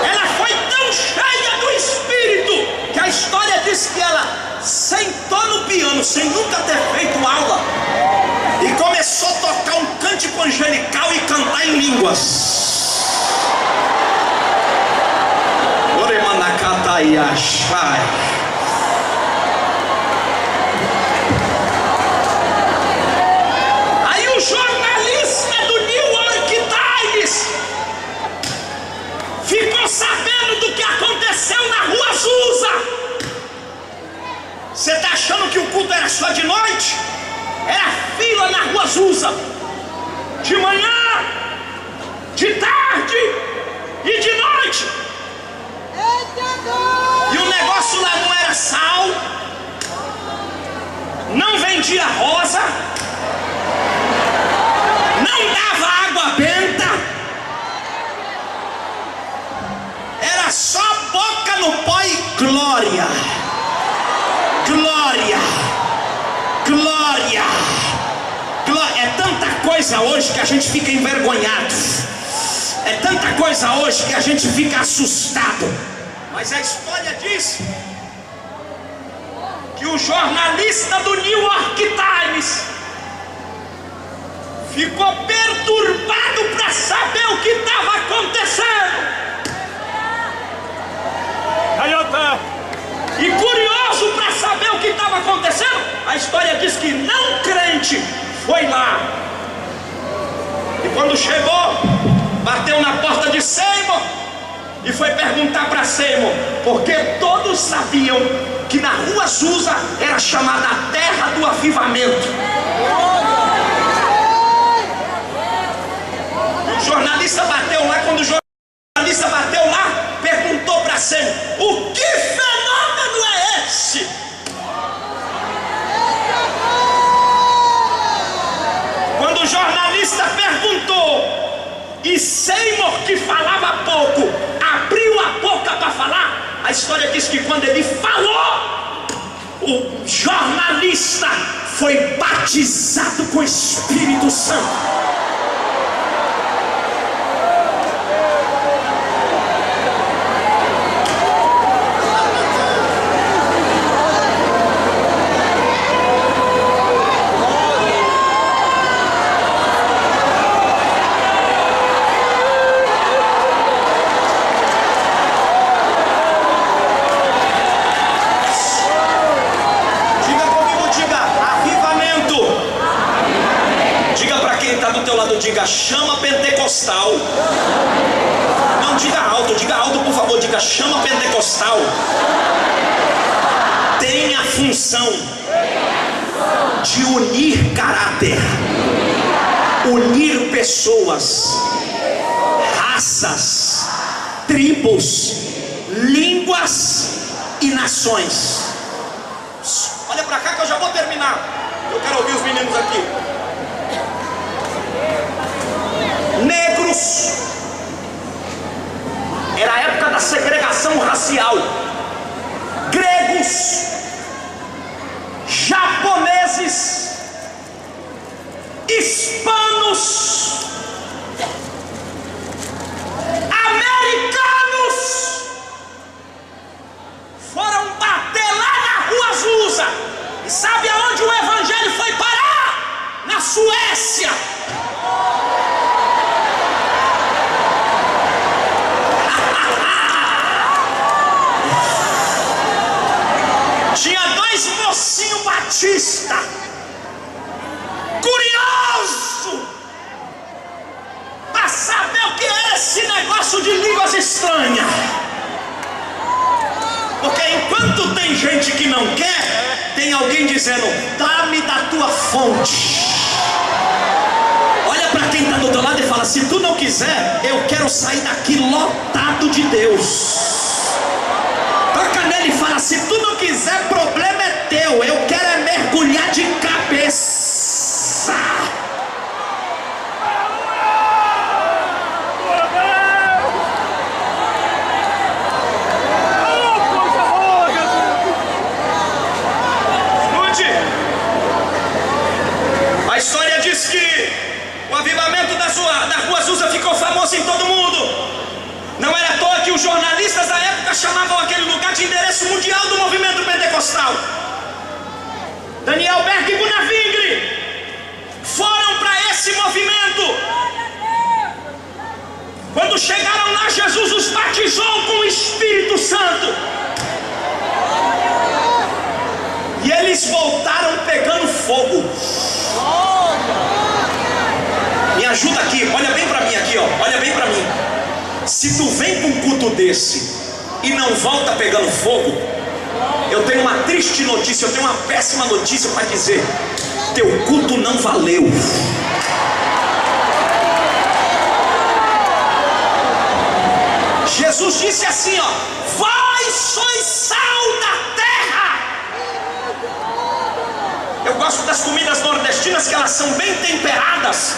Ela foi tão cheia do Espírito que a história diz que ela sentou no piano sem nunca ter feito aula e começou a tocar um cântico angelical e cantar em línguas. Jornalista do New York Times ficou sabendo do que aconteceu na Rua Azusa. Você está achando que o culto era só de noite? Era fila na Rua Azusa, de manhã, de tarde e de noite. E o negócio lá não era sal, não vendia rosa, não dava água benta, era só boca no pó e glória, glória, glória, glória. É tanta coisa hoje que a gente fica envergonhado, é tanta coisa hoje que a gente fica assustado. Mas a história diz que o jornalista do New York Times ficou perturbado para saber o que estava acontecendo. E curioso para saber o que estava acontecendo, a história diz que não crente foi lá. E quando chegou, bateu na porta de Seymour e foi perguntar para Seymour, porque todos sabiam que na rua Azusa era chamada a terra do avivamento. O jornalista bateu lá. Quando o jornalista bateu lá, perguntou para Seymour: o que fenômeno é esse? Quando o jornalista perguntou, e Seymour, que falava pouco, abriu a boca para falar, a história diz que quando ele falou, o jornalista foi batizado com o Espírito Santo. Diga, chama pentecostal. Não diga alto, por favor, diga, chama pentecostal. Tem a função de unir caráter, unir pessoas, raças, tribos, línguas e nações. Olha pra cá que eu já vou terminar. Eu quero ouvir os meninos aqui. Negros, era a época da segregação racial. Gregos, japoneses, hispanos, americanos foram bater lá na rua Azusa. E sabe aonde o evangelho foi parar? Na Suécia. Tinha dois mocinhos batistas, curioso para saber o que é esse negócio de línguas estranhas. Porque enquanto tem gente que não quer, tem alguém dizendo: dá-me da tua fonte. Olha para quem está do outro lado e fala: se tu não quiser, eu quero sair daqui lotado de Deus. Toca nele e fala: se tu não quiser, problema é teu. Eu quero é mergulhar de cabeça. Escute. A história diz que o avivamento da rua Azusa ficou famoso em todo mundo. Não era à toa que os jornalistas da época chamavam aquele lugar de endereço mundial do movimento pentecostal. Daniel Berg e Gunnar Wingre foram para esse movimento. Quando chegaram lá, Jesus os batizou com o Espírito Santo. E eles voltaram pegando fogo. Me ajuda aqui, olha bem para mim aqui, ó. Olha bem para mim. Se tu vem para um culto desse e não volta pegando fogo, eu tenho uma triste notícia, eu tenho uma péssima notícia para dizer: teu culto não valeu. Jesus disse assim, ó: vós sois sal da terra. Eu gosto das comidas nordestinas, que elas são bem temperadas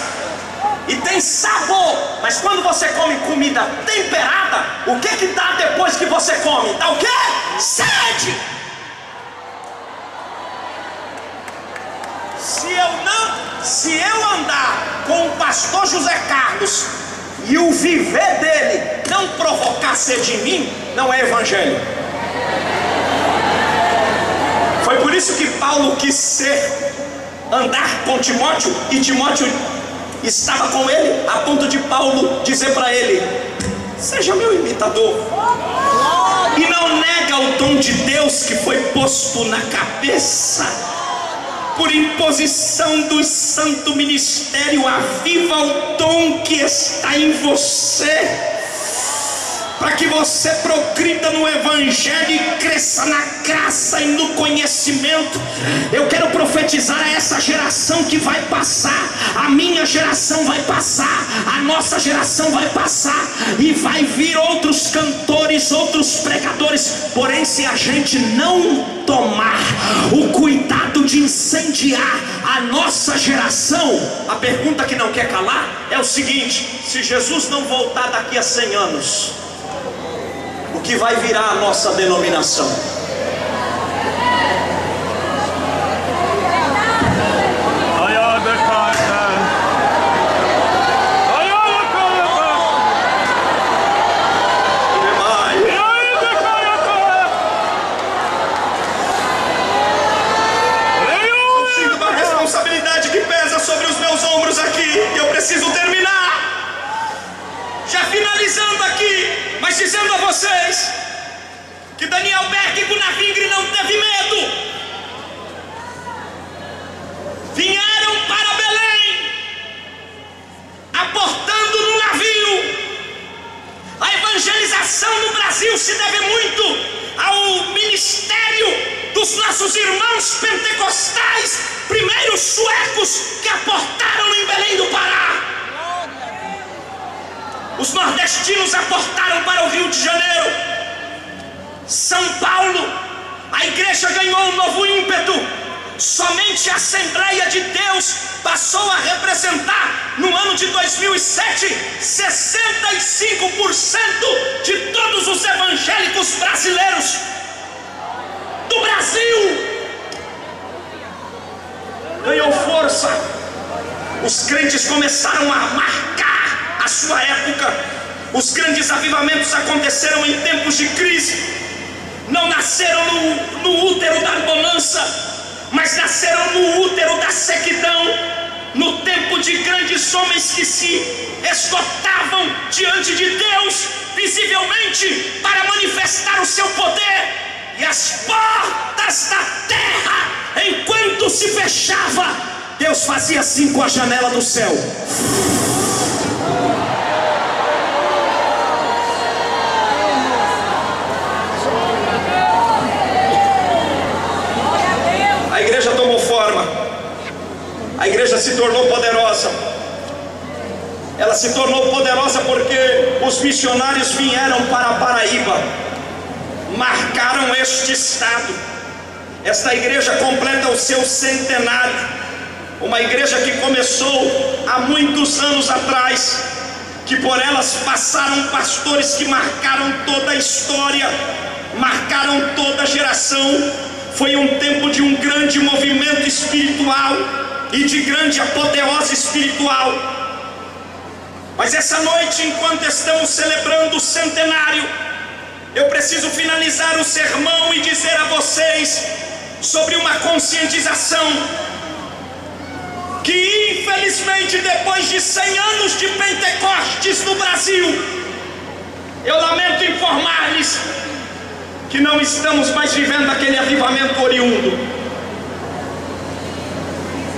e tem sabor. Mas quando você come comida temperada, o que dá depois que você come? Dá o quê? Sede. Se eu andar com o pastor José Carlos e o viver dele não provocar sede em mim, não é evangelho. Foi por isso que Paulo quis andar com Timóteo, e Timóteo estava com ele, a ponto de Paulo dizer para ele: seja meu imitador. E não nega o dom de Deus que foi posto na cabeça, por imposição do santo ministério. Aviva o dom que está em você, para que você progrida no evangelho e cresça na graça e no conhecimento. Eu quero profetizar a essa geração que vai passar. A minha geração vai passar, a nossa geração vai passar, e vai vir outros cantores, outros pregadores. Porém, se a gente não tomar o cuidado de incendiar a nossa geração, a pergunta que não quer calar é o seguinte: se Jesus não voltar daqui a 100 anos, o que vai virar a nossa denominação? Eu sinto uma responsabilidade que pesa sobre os meus ombros aqui, e eu preciso terminar. Já finalizando aqui, mas dizendo a vocês que Daniel Berg Gunavingre não teve medo. Vieram para Belém, aportando no navio. A evangelização no Brasil se deve muito ao ministério dos nossos irmãos pentecostais, primeiros suecos que aportaram em Belém do Pará. Os nordestinos aportaram para o Rio de Janeiro. São Paulo, a igreja ganhou um novo ímpeto. Somente a Assembleia de Deus passou a representar, no ano de 2007, 65% de todos os evangélicos brasileiros do Brasil. Ganhou força. Os crentes começaram a marcar a sua época. Os grandes avivamentos aconteceram em tempos de crise. Não nasceram no útero da bonança, mas nasceram no útero da sequidão, no tempo de grandes homens que se esgotavam diante de Deus, visivelmente, para manifestar o seu poder. E as portas da terra, enquanto se fechava, Deus fazia assim com a janela do céu. A igreja tomou forma, a igreja se tornou poderosa. Ela se tornou poderosa porque os missionários vieram para a Paraíba, marcaram este estado. Esta igreja completa o seu centenário. Uma igreja que começou há muitos anos atrás, que por elas passaram pastores que marcaram toda a história, marcaram toda a geração. Foi um tempo de um grande movimento espiritual e de grande apoteose espiritual. Mas essa noite, enquanto estamos celebrando o centenário, eu preciso finalizar o sermão e dizer a vocês sobre uma conscientização que, infelizmente, depois de 100 anos de Pentecostes no Brasil, eu lamento informar-lhes que não estamos mais vivendo aquele avivamento oriundo.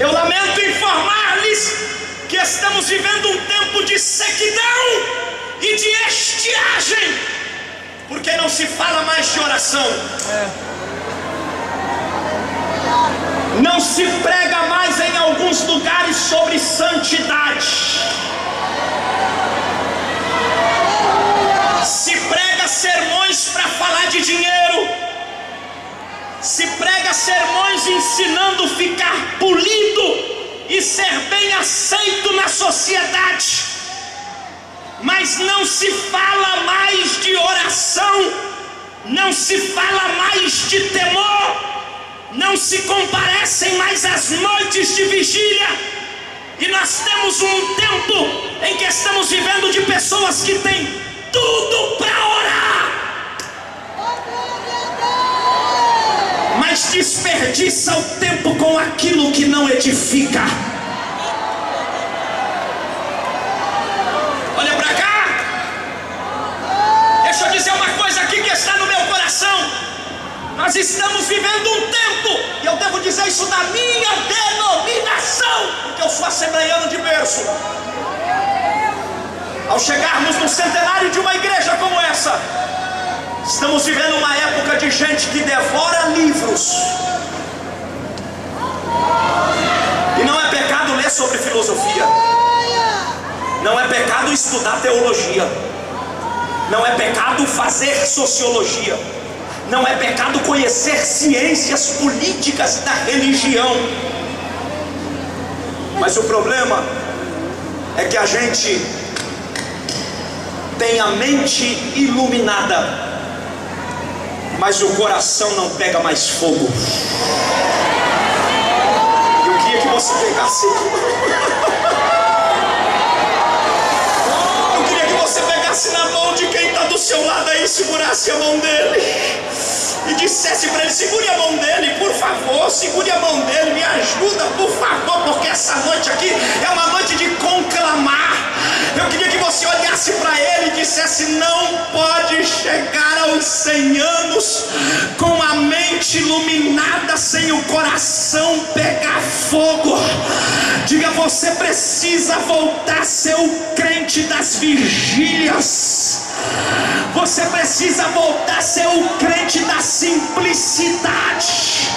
Eu lamento informar-lhes que estamos vivendo um tempo de sequidão e de estiagem, porque não se fala mais de oração, não se prega mais em alguns lugares sobre santidade, se prega sermões para falar de dinheiro, se prega sermões ensinando a ficar polido e ser bem aceito na sociedade, mas não se fala mais de oração, não se fala mais de temor, não se comparecem mais às noites de vigília. E nós temos um tempo em que estamos vivendo de pessoas que têm tudo para orar, mas desperdiça o tempo com aquilo que não edifica. Nós estamos vivendo um tempo, e eu devo dizer isso da minha denominação, porque eu sou assembleiano de berço. Ao chegarmos no centenário de uma igreja como essa, estamos vivendo uma época de gente que devora livros. E não é pecado ler sobre filosofia, não é pecado estudar teologia, não é pecado fazer sociologia, não é pecado conhecer ciências políticas da religião. Mas o problema é que a gente tem a mente iluminada, mas o coração não pega mais fogo. Eu queria que você pegasse. Eu queria que você pegasse na mão de quem está do seu lado aí, segurasse a mão dele e dissesse para ele: segure a mão dele, por favor, segure a mão dele, me ajuda, por favor, porque essa noite aqui é uma noite de conclamar. Eu queria que você olhasse para ele e dissesse: não pode chegar aos 100 anos com a mente iluminada sem o coração pegar fogo. Diga: você precisa voltar a ser o crente das vigílias. Você precisa voltar a ser o crente da simplicidade.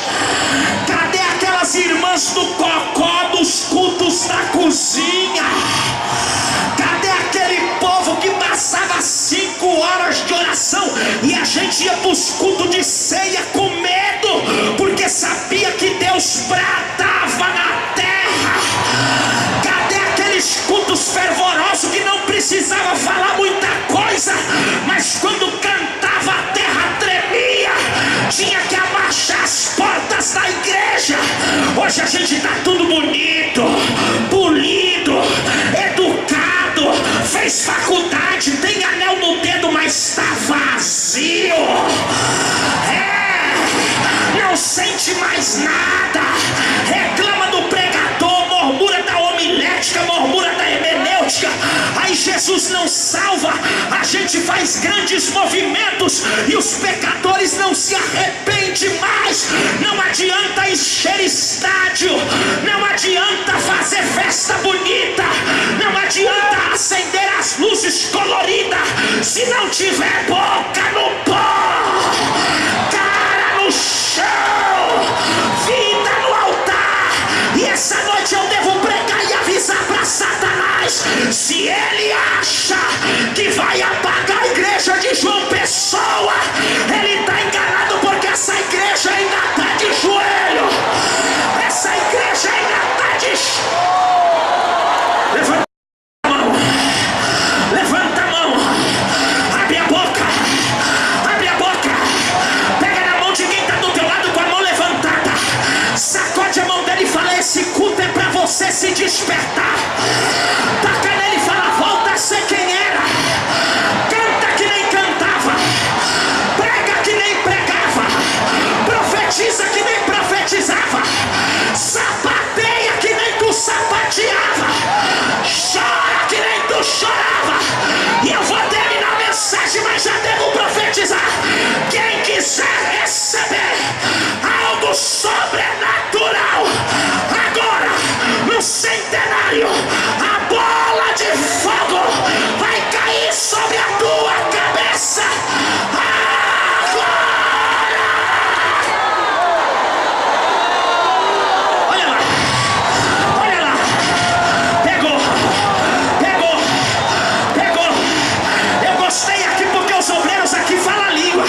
Cadê aquelas irmãs do cocó dos cultos da cozinha? Cadê aquele povo que passava 5 horas de oração e a gente ia para os cultos de ceia com medo, porque sabia que Deus bradava na terra? Cadê aqueles cultos fervorosos que não precisava falar muita coisa, mas quando cantava a terra tremia, tinha que abaixar as portas da igreja? Hoje a gente está tudo bonito, polido, educado, fez faculdade, tem anel no dedo, mas está vazio. Não sente mais nada, reclama do pregador, murmura da homilética, murmura da hermenêutica. Aí Jesus não salva, a gente faz grandes movimentos e os pecadores não se arrependem mais. Não adianta encher estádio, não adianta fazer festa bonita, não adianta acender as luzes coloridas se não tiver boca no pó, cara no chão, vida no altar. E essa noite eu devo pregar e avisar para Satanás: se ele acha que vai apagar a igreja de João Pessoa, ele está enganado, porque essa igreja ainda está de joelho. Essa igreja ainda está de levanta a mão, levanta a mão, abre a boca, abre a boca, pega na mão de quem está do teu lado com a mão levantada, sacode a mão dele e fala: esse culto é para você se despertar. Taca nele e fala: volta a ser quem era, canta que nem cantava, prega que nem pregava, profetiza que nem profetizava, sapateia que nem tu sapateava, chora que nem tu chorava. E eu vou terminar a mensagem, mas já devo profetizar. Quem quiser receber algo sobrenatural agora no centenário, a bola de fogo vai cair sobre a tua cabeça agora. Olha lá, olha lá, pegou, pegou, pegou. Eu gostei aqui porque os obreiros aqui falam a língua.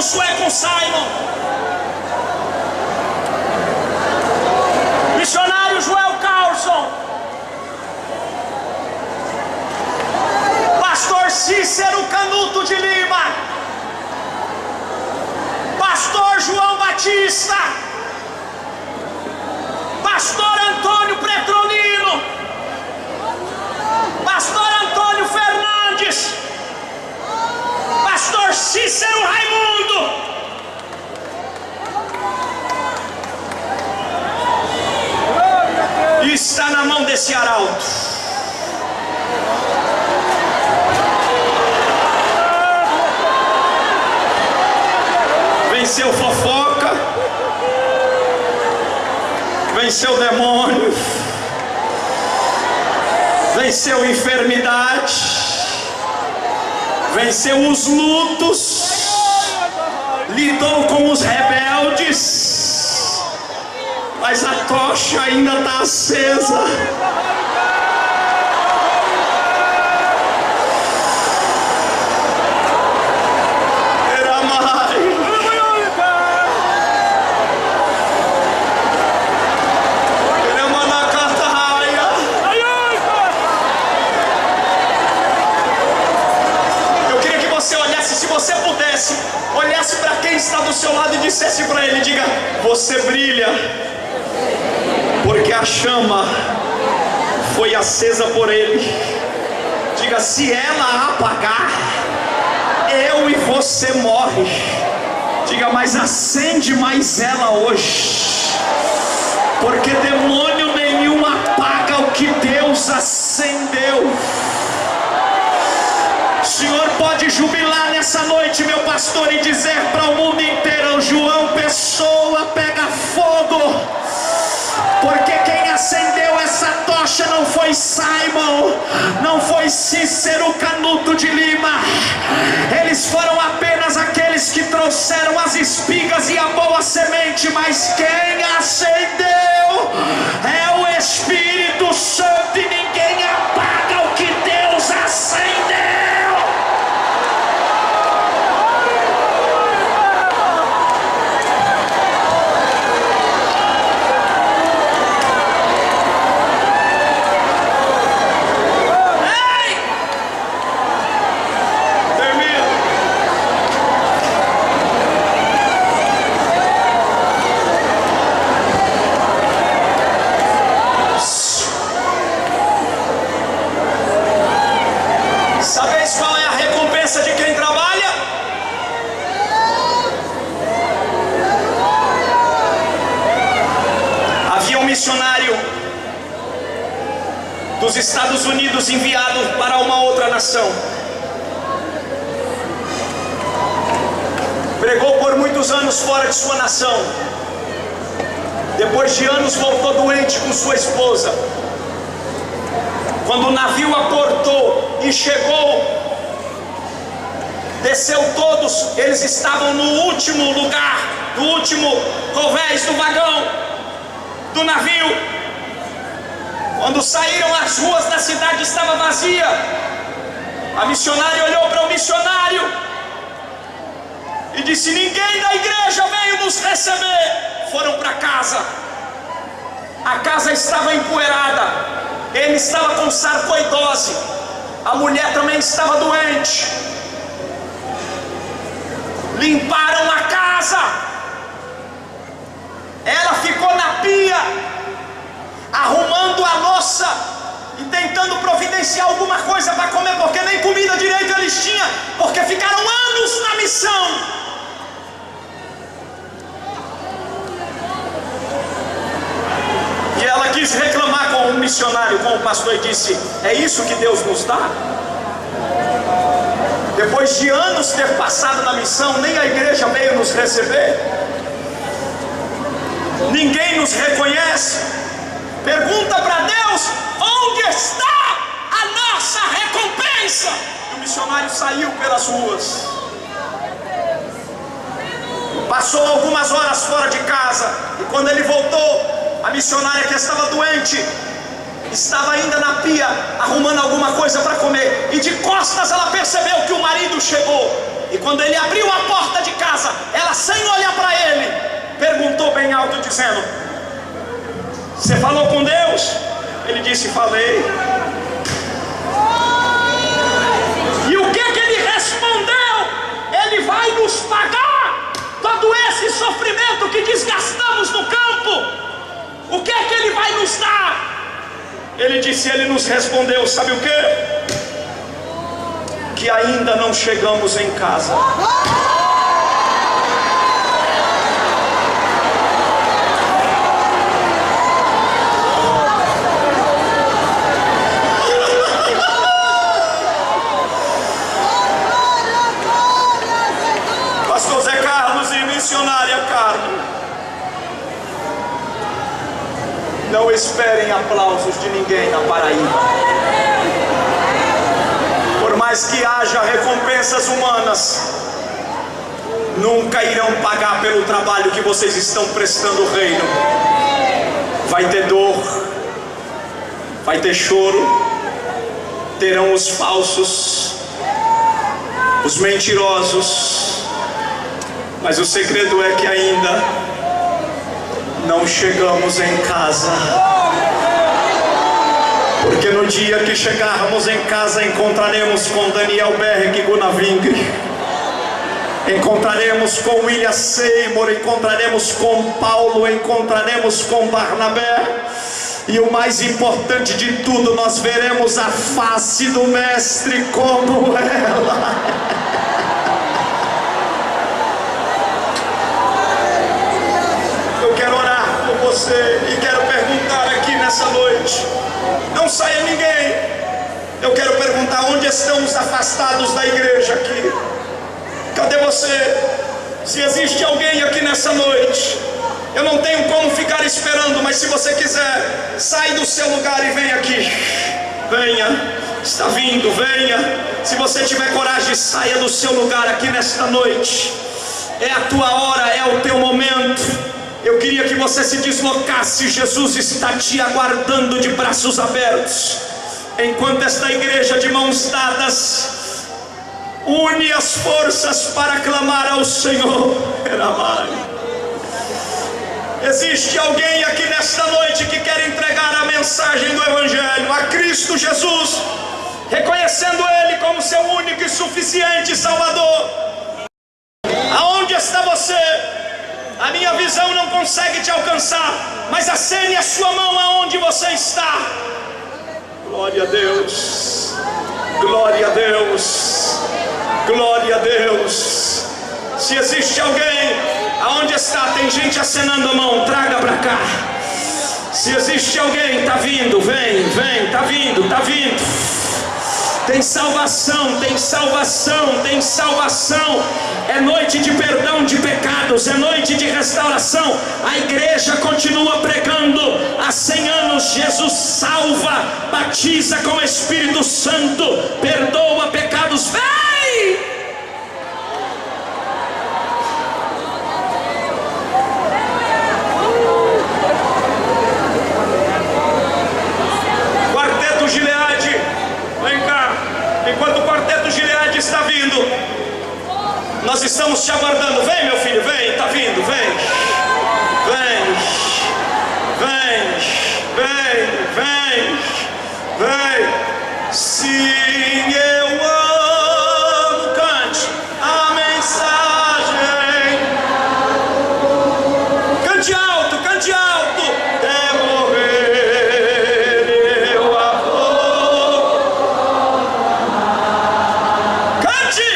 Josué com Simon. Missionário Joel Carlson. Pastor Cícero Canuto de Lima. Pastor João Batista. Pastor Antônio Petrolino. Pastor Antônio Fernandes. Pastor Cícero Raimundo. E está na mão desse arauto. Venceu fofoca, venceu demônio, venceu enfermidade, venceu os lutos, lidou com os rebeldes, mas a tocha ainda está acesa. Olhasse para quem está do seu lado e dissesse para ele: diga, você brilha, porque a chama foi acesa por ele. Diga, se ela apagar, eu e você morre. Diga, mas acende mais ela hoje, porque demônio nenhum apaga o que Deus acendeu. O Senhor pode jubilar nessa noite, meu pastor, e dizer para o mundo inteiro: João Pessoa pega fogo, porque quem acendeu essa tocha não foi Simon, não foi Cícero Canuto de Lima. Eles foram apenas aqueles que trouxeram as espigas e a boa semente, mas quem acendeu é o Espírito Santo, e ninguém apaga o que Deus acendeu. Dos Estados Unidos enviado para uma outra nação, pregou por muitos anos fora de sua nação. Depois de anos voltou doente com sua esposa. Quando o navio aportou e chegou, desceu todos, eles estavam no último lugar, no último convés do vagão do navio. Quando saíram, as ruas da cidade estavam vazias. A missionária olhou para o missionário e disse: ninguém da igreja veio nos receber. Foram para casa. A casa estava empoeirada. Ele estava com sarcoidose. A mulher também estava doente. Limparam a casa. Ela ficou na pia, arrumando a louça e tentando providenciar alguma coisa para comer, porque nem comida direito eles tinham, porque ficaram anos na missão. E ela quis reclamar com o missionário, com o pastor, e disse: é isso que Deus nos dá? Depois de anos ter passado na missão, nem a igreja veio nos receber, ninguém nos reconhece. Pergunta para Deus: onde está a nossa recompensa? E o missionário saiu pelas ruas. Passou algumas horas fora de casa, e quando ele voltou, a missionária, que estava doente, estava ainda na pia arrumando alguma coisa para comer, e de costas ela percebeu que o marido chegou. E quando ele abriu a porta de casa, ela, sem olhar para ele, perguntou bem alto, dizendo: você falou com Deus? Ele disse: falei. E o que ele respondeu? Ele vai nos pagar todo esse sofrimento que desgastamos no campo. O que ele vai nos dar? Ele disse, ele nos respondeu, sabe o que? Que ainda não chegamos em casa. Pastor Zé Carlos e missionária Carmen, não esperem aplausos de ninguém na Paraíba. Por mais que haja recompensas humanas, nunca irão pagar pelo trabalho que vocês estão prestando ao reino. Vai ter dor, vai ter choro, terão os falsos, os mentirosos, mas o segredo é que ainda não chegamos em casa. Porque no dia que chegarmos em casa, encontraremos com Daniel Berg Gunaving, encontraremos com William Seymour, encontraremos com Paulo, encontraremos com Barnabé, e o mais importante de tudo, nós veremos a face do Mestre como ela. Eu quero orar por você e quero perguntar aqui nessa noite. Não saia ninguém. Eu quero perguntar: onde estão os afastados da igreja aqui? Cadê você? Se existe alguém aqui nessa noite, eu não tenho como ficar esperando, mas se você quiser, sai do seu lugar e vem aqui. Venha, está vindo, venha. Se você tiver coragem, saia do seu lugar aqui nesta noite. É a tua hora, é o teu momento. Eu queria que você se deslocasse. Jesus está te aguardando de braços abertos. Enquanto esta igreja de mãos dadas une as forças para clamar ao Senhor. Existe alguém aqui nesta noite que quer entregar a mensagem do Evangelho a Cristo Jesus, reconhecendo Ele como seu único e suficiente Salvador? Aonde está você? A minha visão não consegue te alcançar, mas acene a sua mão aonde você está. Glória a Deus, glória a Deus, glória a Deus. Se existe alguém, aonde está? Tem gente acenando a mão, traga para cá. Se existe alguém, está vindo, vem, está vindo, está vindo. Tem salvação, tem salvação, tem salvação. É noite de perdão de pecados, é noite de restauração. A igreja continua pregando há 100 anos. Jesus salva, batiza com o Espírito Santo, perdoa pecados. Vem! Quarteto Gileade, vem cá. Enquanto o Quarteto Gileade está vindo, nós estamos te aguardando. Vem, meu filho, vem, está vindo, vem. Vem, vem, vem, vem, vem. Sim, eu amo, cante a mensagem. Cante alto, cante alto. É morrer, eu amor. Cante.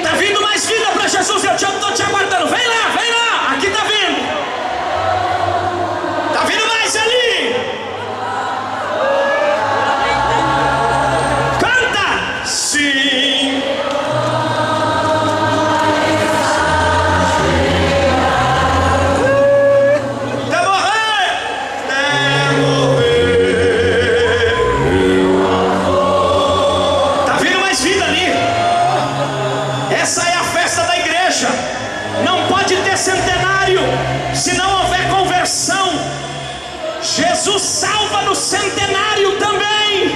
Tá vindo mais vida para Jesus, eu estou te aguardando. Vem lá, aqui tá vindo. Tá vindo mais ali. Canta. Sim. Até morrer. Até morrer. Tá vindo mais vida ali. Essa é a festa da igreja. Não pode ter centenário se não houver conversão. Jesus salva no centenário também.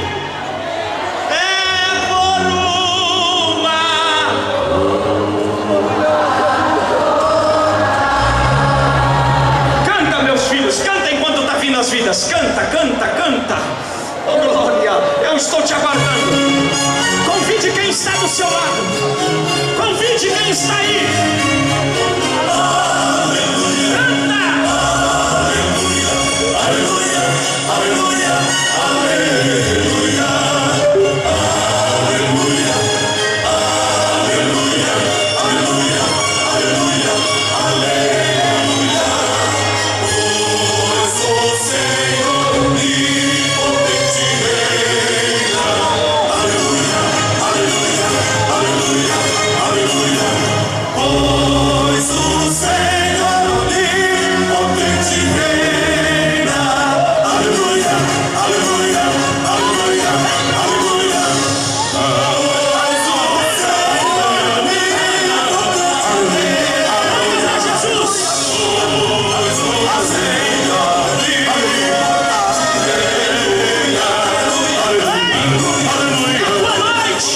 está do seu lado. Convide quem está aí. Canta. Aleluia, aleluia, aleluia, aleluia, aleluia, aleluia, aleluia, aleluia. Pois o Senhor onipotente reina. Aleluia, aleluia, aleluia, aleluia. Pois o Senhor onipotente reina. Aleluia, aleluia, aleluia, aleluia. Pois o Senhor onipotente reina. Jesus. Pois o Senhor Boa noite.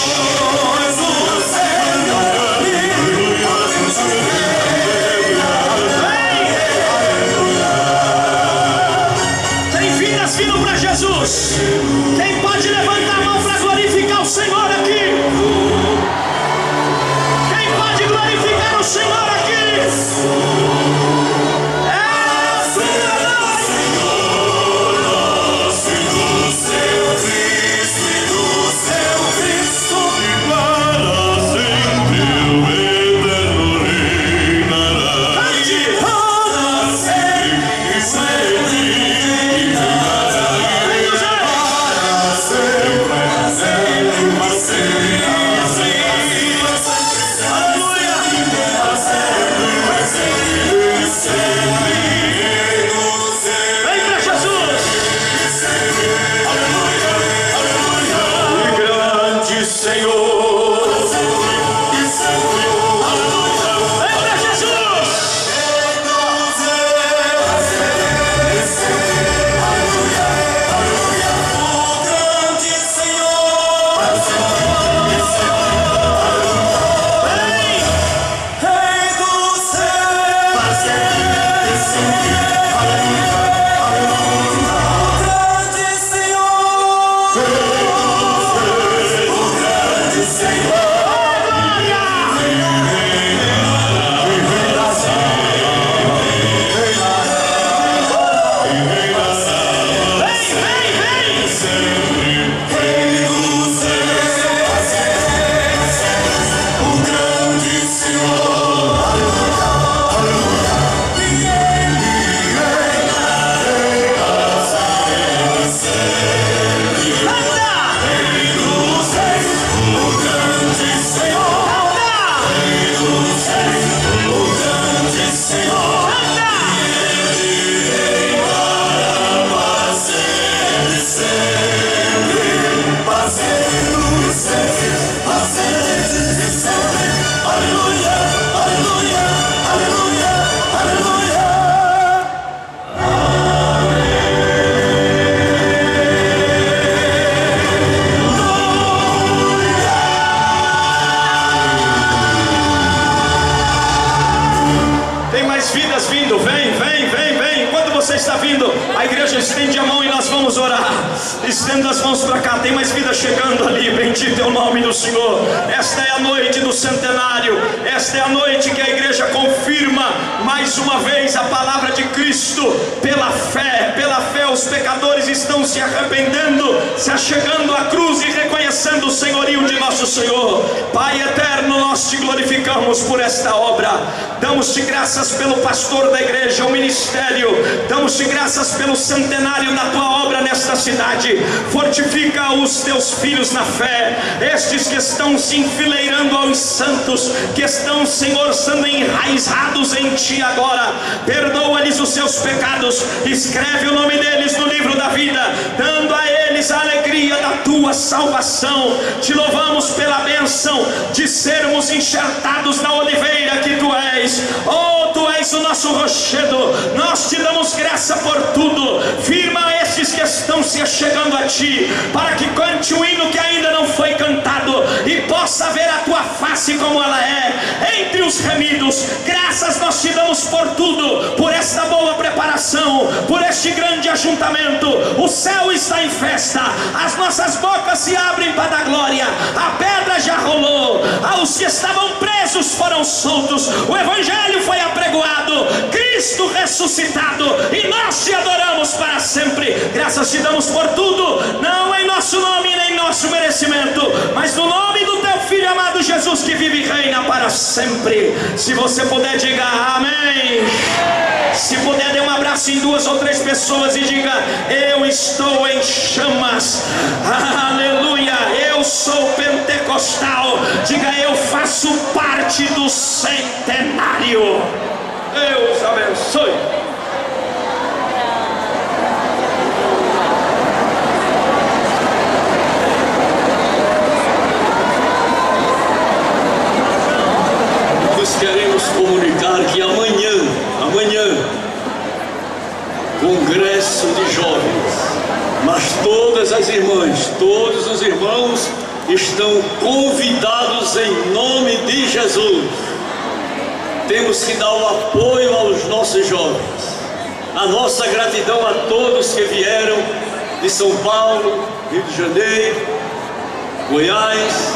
Tem vidas vindo para Jesus. Quem pode levantar a mão para glorificar o Senhor aqui? Quem pode glorificar o Senhor aqui? É a sua noite. Vem para Jesus. Grande Senhor, Vem para Jesus. grande Senhor, Rei do céu, grande Senhor, grande Senhor. Aleluia, aleluia, aleluia, aleluia. Tem mais vidas vindo. Vem, vem, vem, vem. Enquanto você está vindo, a igreja estende a mão e nós vamos orar. Estenda as mãos para cá. Tem mais vida chegando ali. Bendito é o nome do Senhor. Esta é a noite do centenário. Esta é a noite que a igreja confirma mais uma vez a palavra de Cristo. Pela fé os pecadores estão se arrependendo, se achegando à cruz e reconhecendo o senhorio de nosso Senhor. Pai eterno, nós te glorificamos por esta obra. Damos-te graças pelo pastor da igreja, o ministério. Damos-te graças pelo centenário da tua obra nesta cidade. Fortifica os teus filhos na fé, estes que estão se enfileirando aos santos, que estão, Senhor, sendo enraizados em ti agora. Perdoa-lhes os seus pecados, escreve o nome deles no livro da vida, dando a eles a alegria da tua salvação. Te louvamos pela bênção de sermos enxertados na oliveira que tu és. Oh, tu és o nosso rochedo. Nós te damos graça por tudo. Firma estes que estão se achegando a ti, para que cante um hino que ainda não foi cantado e possa ver a tua face como ela é entre os remidos. Graças nós te damos por tudo, por esta boa preparação, por este grande ajuntamento. O céu está em festa, as nossas bocas se abrem para a glória, a pedra já rolou. Os que estavam presos foram soltos. O Evangelho foi apregoado. Cristo ressuscitado. E nós te adoramos para sempre. Graças te damos por tudo. Não em nosso nome nem em nosso merecimento, mas no nome do teu Filho amado Jesus, que vive e reina para sempre. Se você puder, diga amém. Se puder, dê um abraço em 2 ou 3 pessoas e diga: eu estou em chamas. Aleluia. Eu sou pentecostal. Diga: eu faço parte do centenário. Deus abençoe. Nós queremos comunicar que amanhã, congresso de jovens, mas todas as irmãs, todos os irmãos estão convidados em nome de Jesus. Temos que dar o apoio aos nossos jovens. A nossa gratidão a todos que vieram de São Paulo, Rio de Janeiro, Goiás,